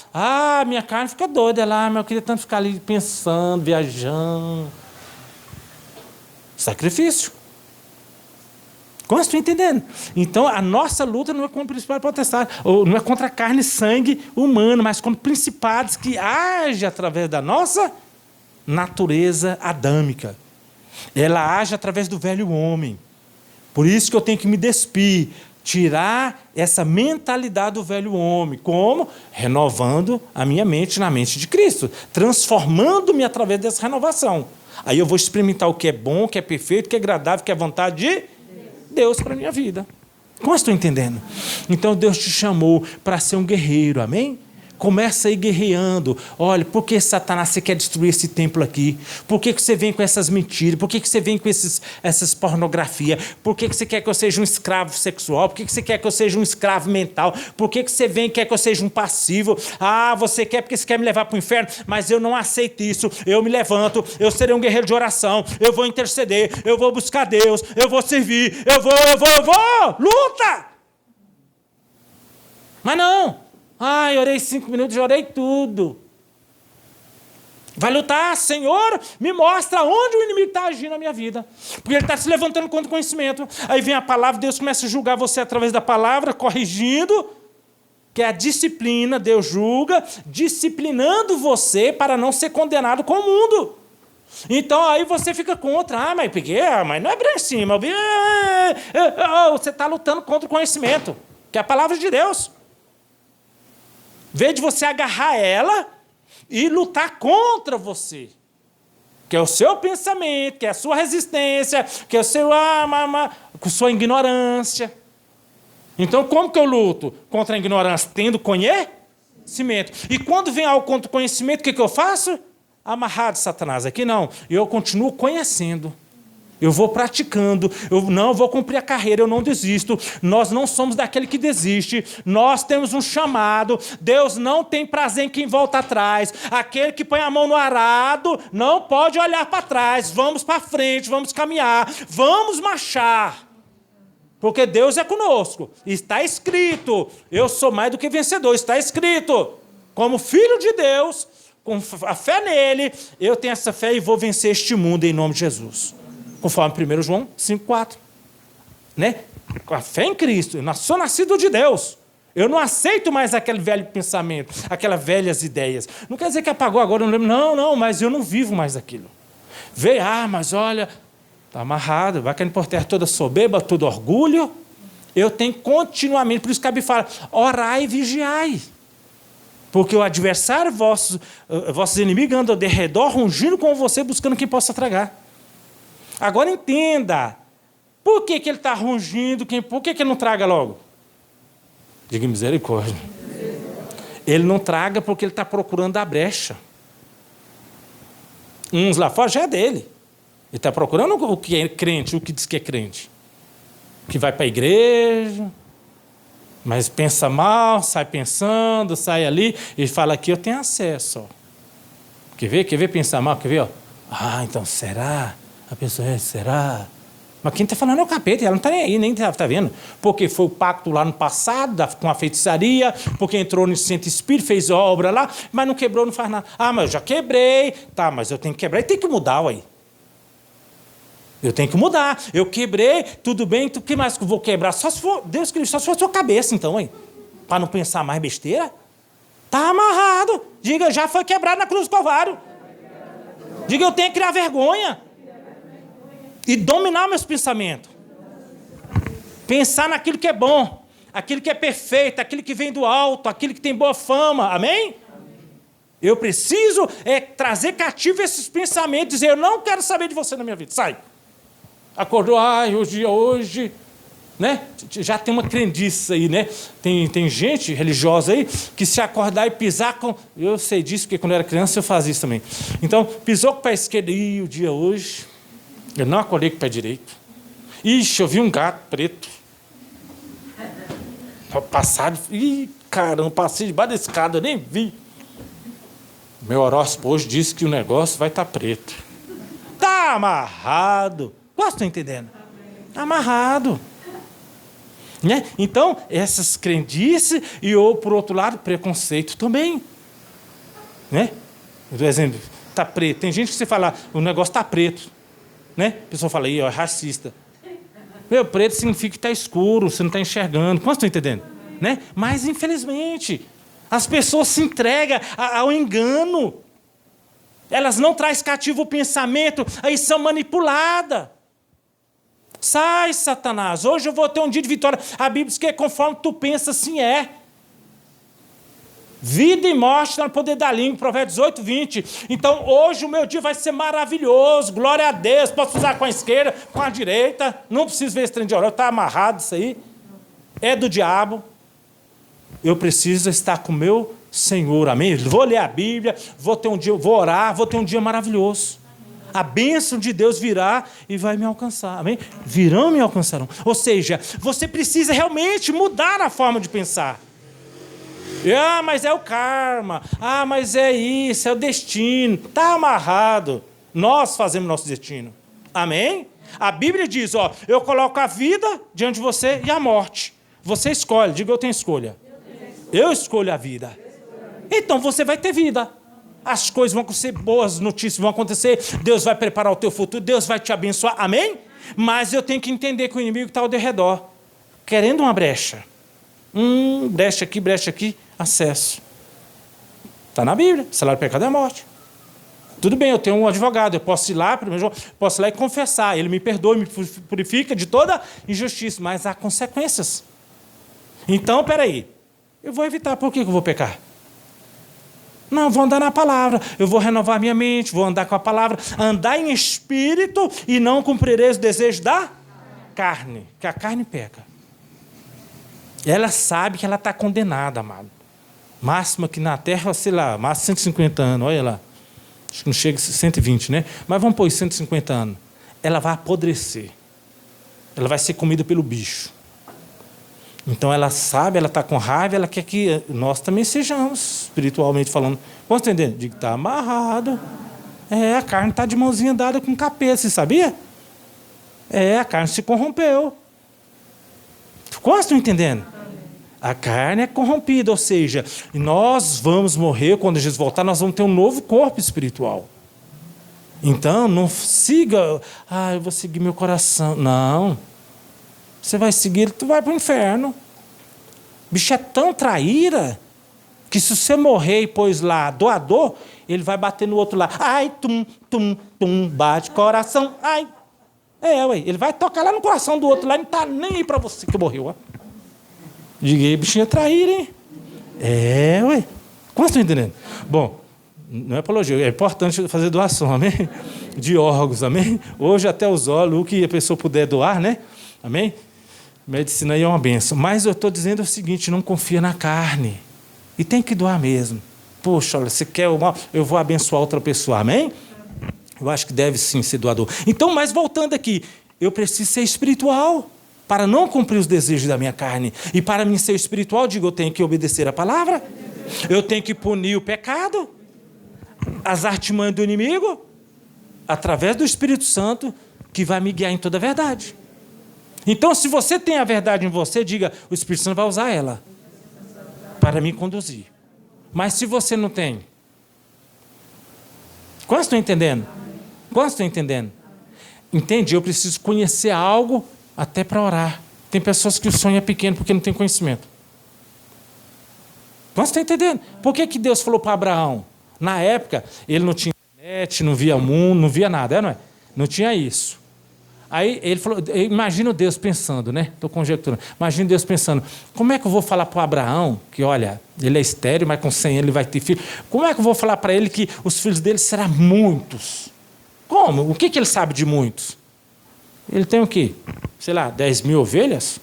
minha carne fica doida lá, mas eu queria tanto ficar ali pensando, viajando. Sacrifício. Como estou entendendo? Então, a nossa luta não é contra o principado e potestade, ou não é contra a carne e sangue humano, mas contra principados que agem através da nossa natureza adâmica. Ela age através do velho homem. Por isso que eu tenho que me despir, tirar essa mentalidade do velho homem. Como? Renovando a minha mente na mente de Cristo, transformando-me através dessa renovação. Aí eu vou experimentar o que é bom, o que é perfeito, o que é agradável, o que é vontade de Deus para a minha vida. Como eu estou entendendo? Então Deus te chamou para ser um guerreiro, amém? Começa aí guerreando. Olha, por que Satanás você quer destruir esse templo aqui? Por que você vem com essas mentiras? Por que você vem com essas pornografias? Por que você quer que eu seja um escravo sexual? Por que você quer que eu seja um escravo mental? Por que você vem e quer que eu seja um passivo? Você quer porque você quer me levar para o inferno? Mas eu não aceito isso. Eu me levanto, eu serei um guerreiro de oração, eu vou interceder, eu vou buscar Deus, eu vou servir, eu vou! Luta! Mas não! Orei 5 minutos, já orei tudo. Vai lutar, Senhor, me mostra onde o inimigo está agindo na minha vida. Porque ele está se levantando contra o conhecimento. Aí vem a palavra, Deus começa a julgar você através da palavra, corrigindo, que é a disciplina. Deus julga, disciplinando você para não ser condenado com o mundo. Então aí você fica contra. Mas não é bem assim. Você está lutando contra o conhecimento, que é a palavra de Deus. Em vez de você agarrar ela e lutar contra você, que é o seu pensamento, que é a sua resistência, que é o seu com sua ignorância. Então, como que eu luto contra a ignorância? Tendo conhecimento. E quando vem algo contra o conhecimento, o que eu faço? Amarrado, Satanás. Aqui não. Eu continuo conhecendo. Eu vou praticando, eu vou cumprir a carreira, eu não desisto. Nós não somos daquele que desiste. Nós temos um chamado. Deus não tem prazer em quem volta atrás. Aquele que põe a mão no arado não pode olhar para trás. Vamos para frente, vamos caminhar, vamos marchar. Porque Deus é conosco. Está escrito, eu sou mais do que vencedor. Está escrito, como filho de Deus, com a fé nele, eu tenho essa fé e vou vencer este mundo em nome de Jesus. Conforme 1 João 5,4. Né? Com a fé em Cristo. Eu sou nascido de Deus. Eu não aceito mais aquele velho pensamento, aquelas velhas ideias. Não quer dizer que apagou agora, eu não lembro. Não, mas eu não vivo mais aquilo. Veio, mas olha, está amarrado, vai caindo por terra toda soberba, todo orgulho. Eu tenho continuamente, por isso que a Bíblia fala, orai e vigiai. Porque o adversário, vossos inimigos, andam de redor, rungindo com você, buscando quem possa tragar. Agora entenda, por que ele está rungindo, por que ele não traga logo? Diga misericórdia. Ele não traga porque ele está procurando a brecha. Uns lá fora já é dele. Ele está procurando o que é crente, o que diz que é crente. Que vai para a igreja, mas pensa mal, sai pensando, sai ali, e fala aqui, eu tenho acesso. Ó. Quer ver pensar mal? Quer ver? Ó? Então será? A pessoa, será? Mas quem está falando é o capeta, ela não está nem aí, nem está vendo. Porque foi o pacto lá no passado, com a feitiçaria, porque entrou no centro espírito, fez obra lá, mas não quebrou, não faz nada. Mas eu já quebrei. Tá, mas eu tenho que quebrar e tem que mudar, ué. Eu tenho que mudar. Eu quebrei, tudo bem, o que mais que eu vou quebrar? Só se for, Deus querido, só se for a sua cabeça, então, ué. Para não pensar mais besteira. Está amarrado. Diga, já foi quebrado na cruz do Calvário. Diga, eu tenho que criar vergonha. E dominar meus pensamentos. Pensar naquilo que é bom, aquilo que é perfeito, aquilo que vem do alto, aquilo que tem boa fama. Amém? Eu preciso trazer cativo esses pensamentos, dizer, eu não quero saber de você na minha vida. Sai. Acordou, o dia hoje, né? Já tem uma crendice aí, né? Tem gente religiosa aí que se acordar e pisar com... Eu sei disso, porque quando eu era criança eu fazia isso também. Então, pisou com o pé esquerdo, o dia hoje, eu não acordei com o pé direito. Ixi, eu vi um gato preto. Passado, caramba, passei debaixo da escada, eu nem vi. Meu horóscopo hoje disse que o negócio vai estar preto. Tá amarrado. Estão entendendo? Tá amarrado. Né? Então, essas crendices e, por outro lado, preconceito também. Né? Por exemplo, tá preto. Tem gente que você fala, o negócio tá preto. Né? A pessoa fala, é racista. Meu, preto significa que está escuro, você não está enxergando. Quantos estão entendendo? Né? Mas, infelizmente, as pessoas se entregam ao engano. Elas não trazem cativo o pensamento, aí são manipuladas. Sai, Satanás, hoje eu vou ter um dia de vitória. A Bíblia diz que é conforme tu pensa, assim é. Vida e morte está no poder da língua, Provérbios 18, 20. Então, hoje o meu dia vai ser maravilhoso, glória a Deus. Posso usar com a esquerda, com a direita. Não preciso ver esse trem de orar, está amarrado isso aí. É do diabo. Eu preciso estar com o meu Senhor, amém? Vou ler a Bíblia, vou ter um dia, vou orar, vou ter um dia maravilhoso. A bênção de Deus virá e vai me alcançar, amém? Virão e me alcançarão. Ou seja, você precisa realmente mudar a forma de pensar. Mas é o karma. Mas é isso, é o destino. Está amarrado. Nós fazemos nosso destino. Amém? A Bíblia diz, eu coloco a vida diante de você e a morte. Você escolhe, diga eu tenho escolha. Eu escolho a vida. Então você vai ter vida. As coisas vão acontecer, boas notícias vão acontecer, Deus vai preparar o teu futuro, Deus vai te abençoar, amém? Mas eu tenho que entender que o inimigo está ao redor, querendo uma brecha. Brecha aqui, acesso. Está na Bíblia, salário do pecado é a morte. Tudo bem, eu tenho um advogado, eu posso ir lá e confessar, ele me perdoa, me purifica de toda injustiça, mas há consequências. Então, peraí, eu vou evitar, por que eu vou pecar? Não, vou andar na palavra, eu vou renovar minha mente, vou andar com a palavra, andar em espírito e não cumprirei os desejos da carne, que a carne peca. Ela sabe que ela está condenada, amado. Máximo aqui na terra, sei lá, máximo 150 anos, olha lá. Acho que não chega a 120, né? Mas vamos pôr 150 anos. Ela vai apodrecer. Ela vai ser comida pelo bicho. Então ela sabe, ela está com raiva, ela quer que nós também sejamos, espiritualmente falando. Posso entender? Digo, está amarrado. A carne está de mãozinha dada com o capeta, você sabia? A carne se corrompeu. Quantos estão entendendo? A carne é corrompida, ou seja, nós vamos morrer, quando Jesus voltar, nós vamos ter um novo corpo espiritual. Então, não siga, eu vou seguir meu coração. Não. Você vai seguir, tu vai para o inferno. O bicho é tão traíra que se você morrer e pôs lá doador, ele vai bater no outro lá. Ai, bate coração. Ai. Ele vai tocar lá no coração do outro lá, não está nem aí para você que morreu. Ó. Diga, bichinho é traíra, hein? Como estão entendendo? Bom, não é apologia, é importante fazer doação, amém? De órgãos, amém? Hoje até os olhos, o que a pessoa puder doar, né? Amém? Medicina aí é uma benção. Mas eu estou dizendo o seguinte, não confia na carne. E tem que doar mesmo. Poxa, olha, você quer o mal, eu vou abençoar outra pessoa, amém? Eu acho que deve sim ser doador. Então, mas voltando aqui, eu preciso ser espiritual para não cumprir os desejos da minha carne. E para mim ser espiritual, digo, eu tenho que obedecer a palavra. Eu tenho que punir o pecado, as artimanhas do inimigo, através do Espírito Santo, que vai me guiar em toda a verdade. Então, se você tem a verdade em você, diga, o Espírito Santo vai usar ela para me conduzir. Mas se você não tem, quantos estão entendendo? Quantos estão entendendo? Entende? Eu preciso conhecer algo até para orar. Tem pessoas que o sonho é pequeno porque não tem conhecimento. Quantos estão entendendo? Por que Deus falou para Abraão? Na época, ele não tinha internet, não via mundo, não via nada, não é? Não tinha isso. Aí ele falou, imagina Deus pensando, né? Estou conjecturando. Imagina Deus pensando, como é que eu vou falar para o Abraão, que olha, ele é estéril, mas com 100 ele vai ter filho. Como é que eu vou falar para ele que os filhos dele serão muitos? Como? O que ele sabe de muitos? Ele tem o quê? Sei lá, 10 mil ovelhas?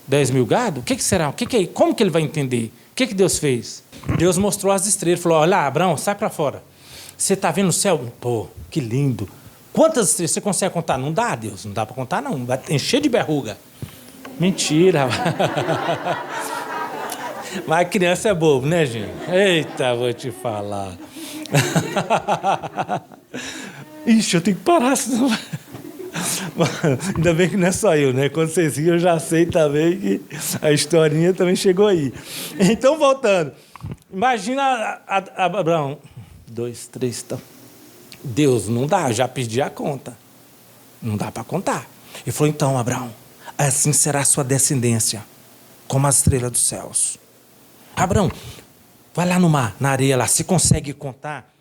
10 mil gado? O que será? Como que ele vai entender? O que Deus fez? Deus mostrou as estrelas. Falou, olha, Abraão, sai para fora. Você está vendo o céu? Pô, que lindo. Quantas estrelas você consegue contar? Não dá, Deus. Não dá para contar, não. Vai encher de verruga. Mentira. Mas criança é bobo, né, gente? Eita, vou te falar. Ixi, eu tenho que parar, senão... Ainda bem que não é só eu, né? Quando vocês riam, eu já sei também que a historinha também chegou aí. Então, voltando. Imagina Abraão. 2, 3, tá. Deus, não dá, já perdi a conta. Não dá para contar. Ele falou, então, Abraão, assim será a sua descendência, como as estrelas dos céus. Abraão, vai lá no mar, na areia lá, você consegue contar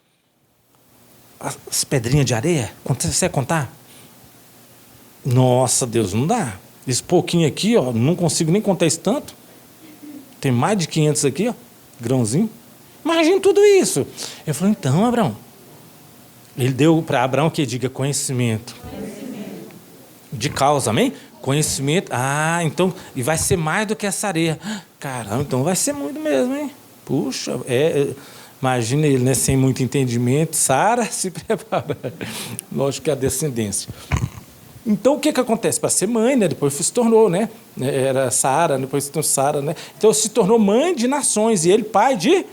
as pedrinhas de areia? Você consegue contar? Nossa, Deus, não dá. Esse pouquinho aqui, ó, não consigo nem contar isso tanto. Tem mais de 500 aqui, ó, grãozinho. Imagina tudo isso. Ele falou, então, Abraão. Ele deu para Abraão que diga conhecimento. De causa, amém? Conhecimento. Ah, então, e vai ser mais do que essa areia. Caramba, então vai ser muito mesmo, hein? Puxa, imagina ele, né, sem muito entendimento. Sara se prepara. Lógico que é a descendência. Então, o que acontece? Para ser mãe, né? Depois se tornou, né? Era Sara, depois se tornou Sara, né? Então, se tornou mãe de nações e ele pai de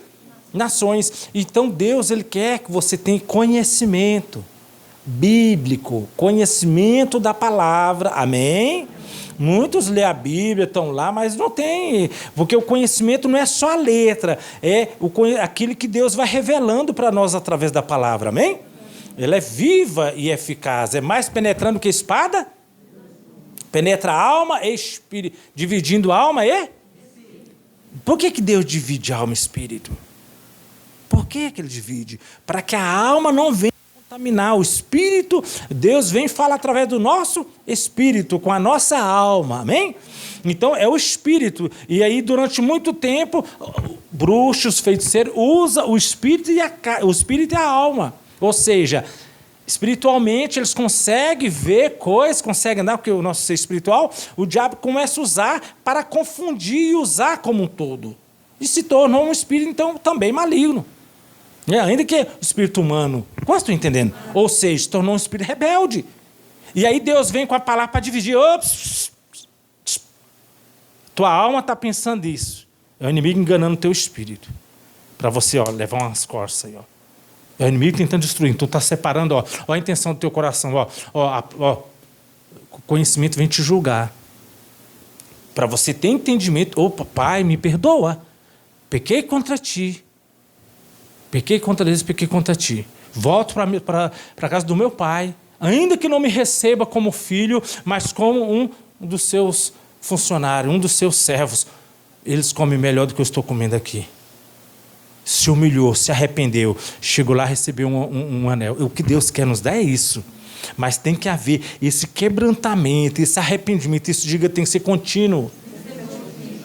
nações. Então, Deus, ele quer que você tenha conhecimento bíblico, conhecimento da palavra, amém? Muitos lêem a Bíblia, estão lá, mas não tem, porque o conhecimento não é só a letra, é aquilo que Deus vai revelando para nós através da palavra, amém? Ela é viva e eficaz, é mais penetrando que espada, penetra a alma e espírito, dividindo a alma e... Por que Deus divide alma e espírito? Por que ele divide? Para que a alma não venha contaminar o espírito. Deus vem e fala através do nosso espírito, com a nossa alma, amém? Então é o espírito, e aí durante muito tempo, bruxos, feiticeiros, usam o espírito e a alma, ou seja, espiritualmente eles conseguem ver coisas, conseguem andar, porque o nosso ser espiritual, o diabo começa a usar para confundir e usar como um todo, e se tornou um espírito então também maligno. Ainda que o espírito humano, quase estou entendendo, ou seja, se tornou um espírito rebelde. E aí Deus vem com a palavra para dividir. Tua alma está pensando isso. É o inimigo enganando o teu espírito. Para você, ó, levar umas costas aí. Ó. É o inimigo tentando destruir. Então está separando, ó a intenção do teu coração. O conhecimento vem te julgar. Para você ter entendimento. Opa, pai, me perdoa. Pequei contra ti. Pequei contra eles, pequei contra ti. Volto para a casa do meu pai, ainda que não me receba como filho, mas como um dos seus funcionários, um dos seus servos. Eles comem melhor do que eu estou comendo aqui. Se humilhou, se arrependeu, chegou lá e recebeu um anel. O que Deus quer nos dar é isso. Mas tem que haver esse quebrantamento, esse arrependimento, isso tem que ser contínuo.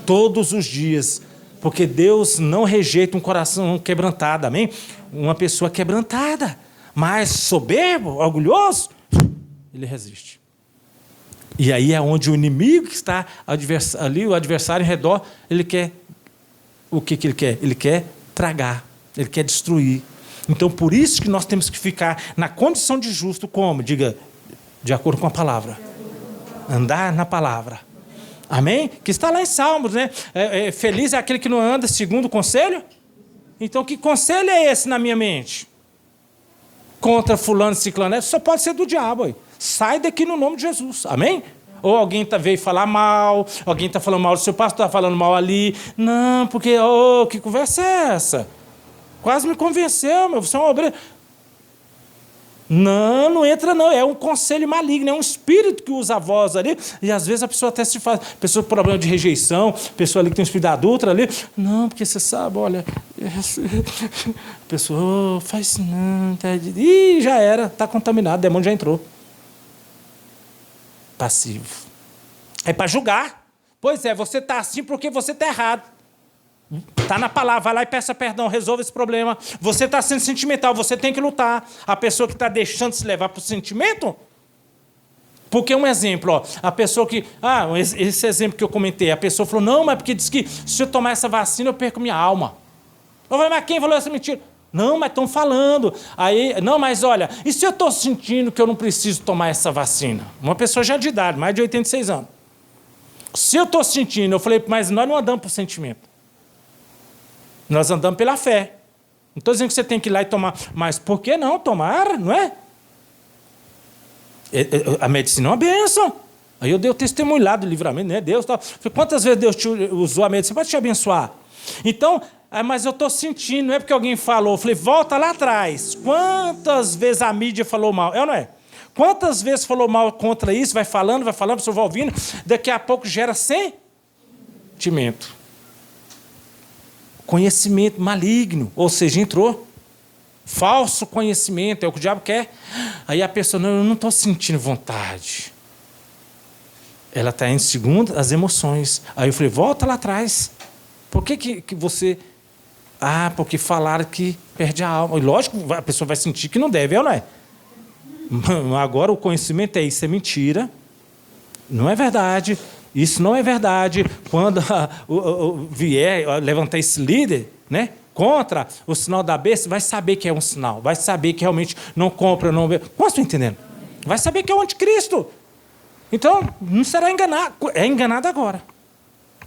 Todos os dias. Porque Deus não rejeita um coração quebrantado, amém? Uma pessoa quebrantada, mas soberbo, orgulhoso, ele resiste. E aí é onde o inimigo que está ali, o adversário em redor, ele quer, o que ele quer? Ele quer tragar, ele quer destruir. Então, por isso que nós temos que ficar na condição de justo, como? Diga, de acordo com a palavra. Andar na palavra. Amém? Que está lá em Salmos, né? Feliz é aquele que não anda segundo o conselho. Então, que conselho é esse na minha mente? Contra fulano e ciclano? Só pode ser do diabo. Aí. Sai daqui no nome de Jesus. Amém? Ou alguém veio falar mal, alguém está falando mal do seu pastor, está falando mal ali. Não, porque, que conversa é essa? Quase me convenceu, você é uma obreira. Não entra não, é um conselho maligno, é um espírito que usa a voz ali, e às vezes a pessoa até se faz, pessoa com problema de rejeição, pessoa ali que tem um espírito adulto ali, não, porque você sabe, olha, a pessoa, faz não, tá, e já era, está contaminado, o demônio já entrou. Passivo. É para julgar. Pois é, você está assim porque você está errado. Está na palavra, vai lá e peça perdão, resolva esse problema. Você está sendo sentimental, você tem que lutar. A pessoa que está deixando se levar para o sentimento, Porque um exemplo, ó, a pessoa que... esse exemplo que eu comentei, a pessoa falou, não, mas porque diz que se eu tomar essa vacina eu perco minha alma. Eu falei, mas quem falou essa mentira? Não, mas estão falando. Aí, não, mas olha, e se eu estou sentindo que eu não preciso tomar essa vacina? Uma pessoa já de idade, mais de 86 anos. Se eu estou sentindo, eu falei, mas nós não andamos por sentimento. Nós andamos pela fé. Não estou dizendo que você tem que ir lá e tomar, mas por que não tomar, não é? A medicina é uma bênção. Aí eu dei o testemunho lá do livramento, né? Deus, tal. Quantas vezes Deus usou a medicina para te abençoar? Então, mas eu estou sentindo, não é porque alguém falou. Eu falei, volta lá atrás. Quantas vezes a mídia falou mal? É ou não é? Quantas vezes falou mal contra isso? Vai falando, o senhor vai ouvindo. Daqui a pouco gera sentimento. Conhecimento maligno. Ou seja, entrou. Falso conhecimento, é o que o diabo quer. Aí a pessoa, não, eu não estou sentindo vontade. Ela está em segundo as emoções. Aí eu falei, volta lá atrás. Por que você... porque falaram que perde a alma. E lógico, a pessoa vai sentir que não deve, é ou não é? Agora o conhecimento é isso, é mentira. Não é verdade. Isso não é verdade. Quando vier levantar esse líder, né? Contra o sinal da besta, vai saber que é um sinal, vai saber que realmente não compra, não vê. Como estou entendendo? Vai saber que é o anticristo. Então, não será enganado. É enganado agora.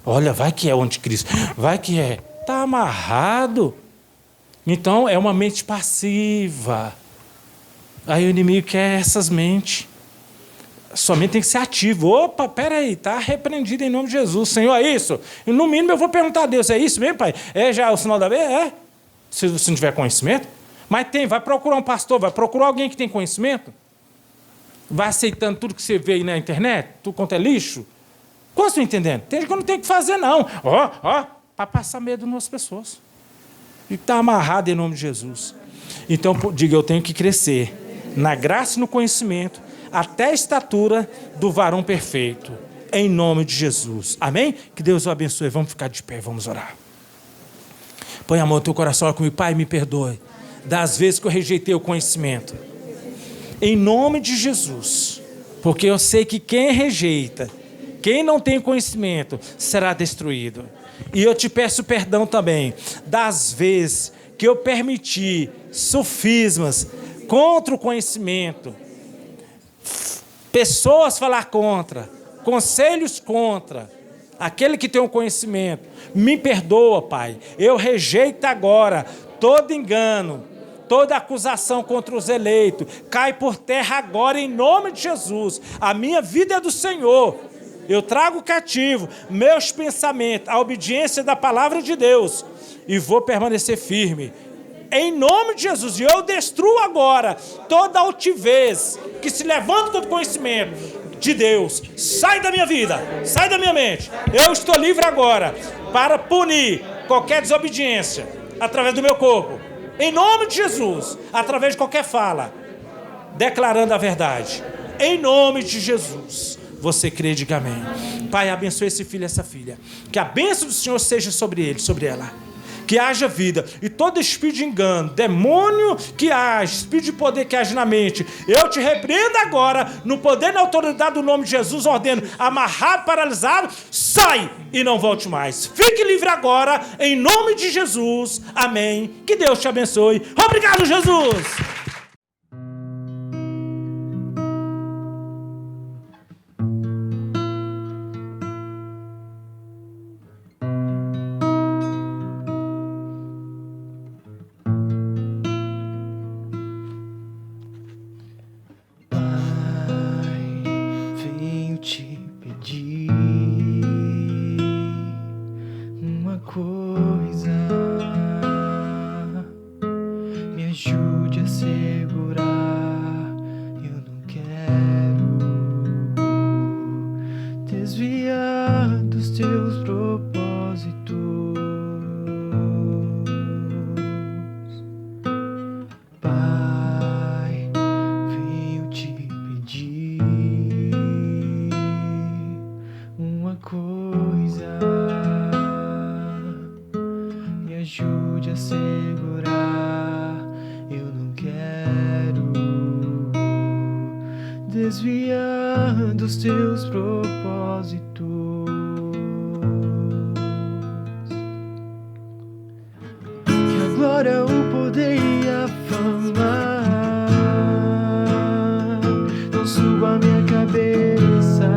Olha, vai que é o anticristo, vai que é. Está amarrado. Então, é uma mente passiva. Aí o inimigo quer essas mentes. Sua mente tem que ser ativa. Opa, peraí, está repreendido em nome de Jesus. Senhor, é isso? E no mínimo eu vou perguntar a Deus, é isso mesmo, pai? É já o sinal da besta? É. Se você não tiver conhecimento. Mas vai procurar um pastor, vai procurar alguém que tem conhecimento. Vai aceitando tudo que você vê aí na internet, tudo quanto é lixo. Como você está entendendo? Tem gente que não tem o que fazer, não. Para passar medo nas pessoas. E está amarrado em nome de Jesus. Então, diga, eu tenho que crescer na graça e no conhecimento, até a estatura do varão perfeito, em nome de Jesus. Amém? Que Deus o abençoe. Vamos ficar de pé, vamos orar. Põe a mão no teu coração comigo. Pai, me perdoe das vezes que eu rejeitei o conhecimento. Em nome de Jesus. Porque eu sei que quem rejeita, quem não tem conhecimento, será destruído. E eu te peço perdão também das vezes que eu permiti sofismas contra o conhecimento, pessoas falar contra, conselhos contra, aquele que tem o conhecimento. Me perdoa, Pai. Eu rejeito agora todo engano, toda acusação contra os eleitos. Cai por terra agora em nome de Jesus. A minha vida é do Senhor. Eu trago cativo meus pensamentos, a obediência da palavra de Deus, e vou permanecer firme. Em nome de Jesus, e eu destruo agora toda altivez que se levanta contra o conhecimento de Deus. Sai da minha vida, sai da minha mente. Eu estou livre agora para punir qualquer desobediência através do meu corpo. Em nome de Jesus, através de qualquer fala, declarando a verdade. Em nome de Jesus. Você crê, diga amém. Pai, abençoe esse filho e essa filha. Que a bênção do Senhor seja sobre ele, sobre ela. Que haja vida. E todo espírito de engano, demônio que age, espírito de poder que age na mente, eu te repreendo agora, no poder e na autoridade do nome de Jesus, ordeno, amarrado, paralisado, sai e não volte mais. Fique livre agora, em nome de Jesus. Amém. Que Deus te abençoe. Obrigado, Jesus. Ajude a segurar, eu não quero desviar dos teus propósitos. Pai, venho te pedir uma coisa, me ajude a segurar. Eu não quero desviar dos teus propósitos. Que a glória, o poder e a fama não suba a minha cabeça.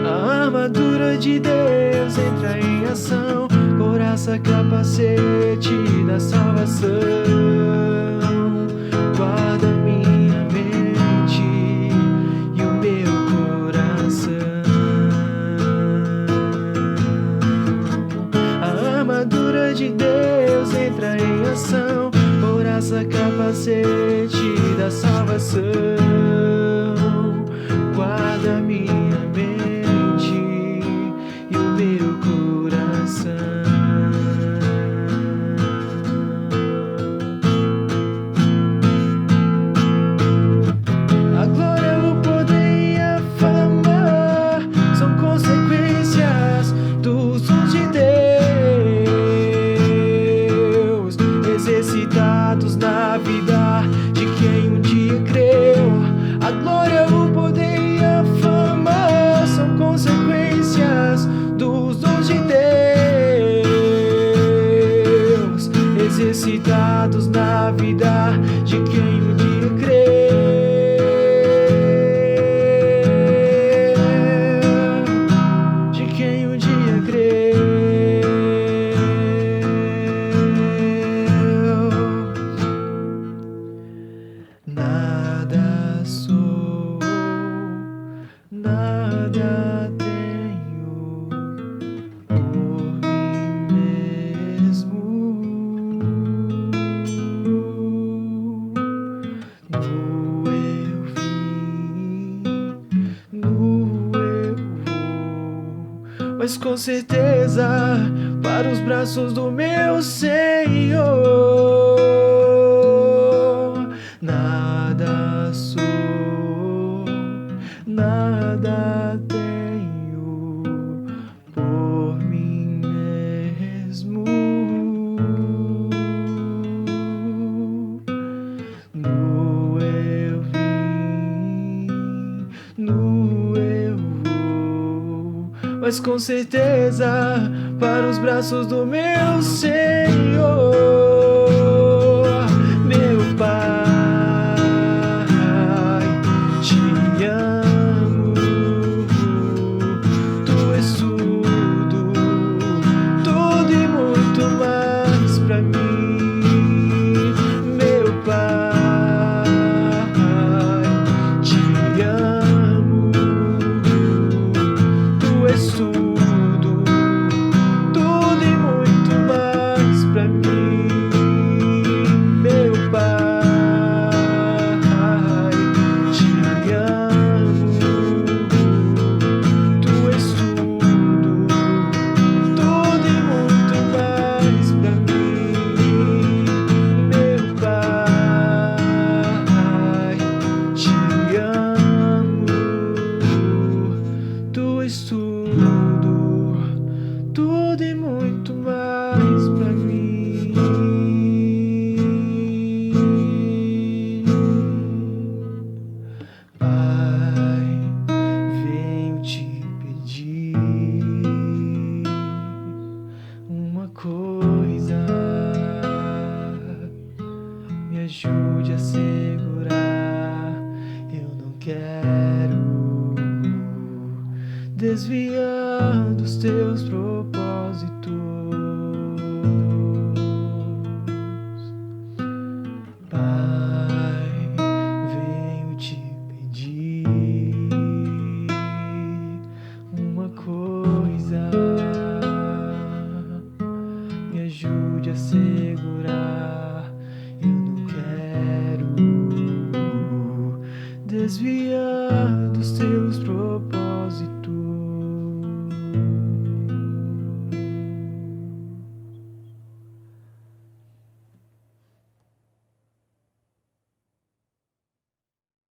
A armadura de Deus entra em ação, couraça, capacete da salvação. Guarda minha mente e o meu coração. A armadura de Deus entra em ação, couraça, capacete da salvação. Guarda minha mente e o meu coração. A glória, o poder e a fama são consequências dos dons de Deus, exercitados na vida de quem um dia creu. A glória, o poder e a fama são consequências dos dons de Deus, exercitados na vida de quem um dia creu. De quem um dia creu. Nada sou, nada tenho por mim mesmo. No eu vim, no eu vou, mas com certeza para os braços do meu Senhor. Nada sou, nada tenho por mim mesmo. No eu vim, no eu vou, mas com certeza para os braços do meu Senhor. Meu Pai, te amo, tu és tudo, tudo e muito mais pra mim. Meu Pai, te amo, tu és tudo, tudo e muito mais pra mim. Meu Pai, te amo, tu és tudo, tudo e muito mais pra mim. Meu Pai, te amo, tu és tudo, tudo e muito mais pra mim. Pai, venho te pedir uma coisa, me ajude a segurar. Eu não quero desviar dos teus propósitos. Pai, venho te pedir uma coisa, me ajude a segurar.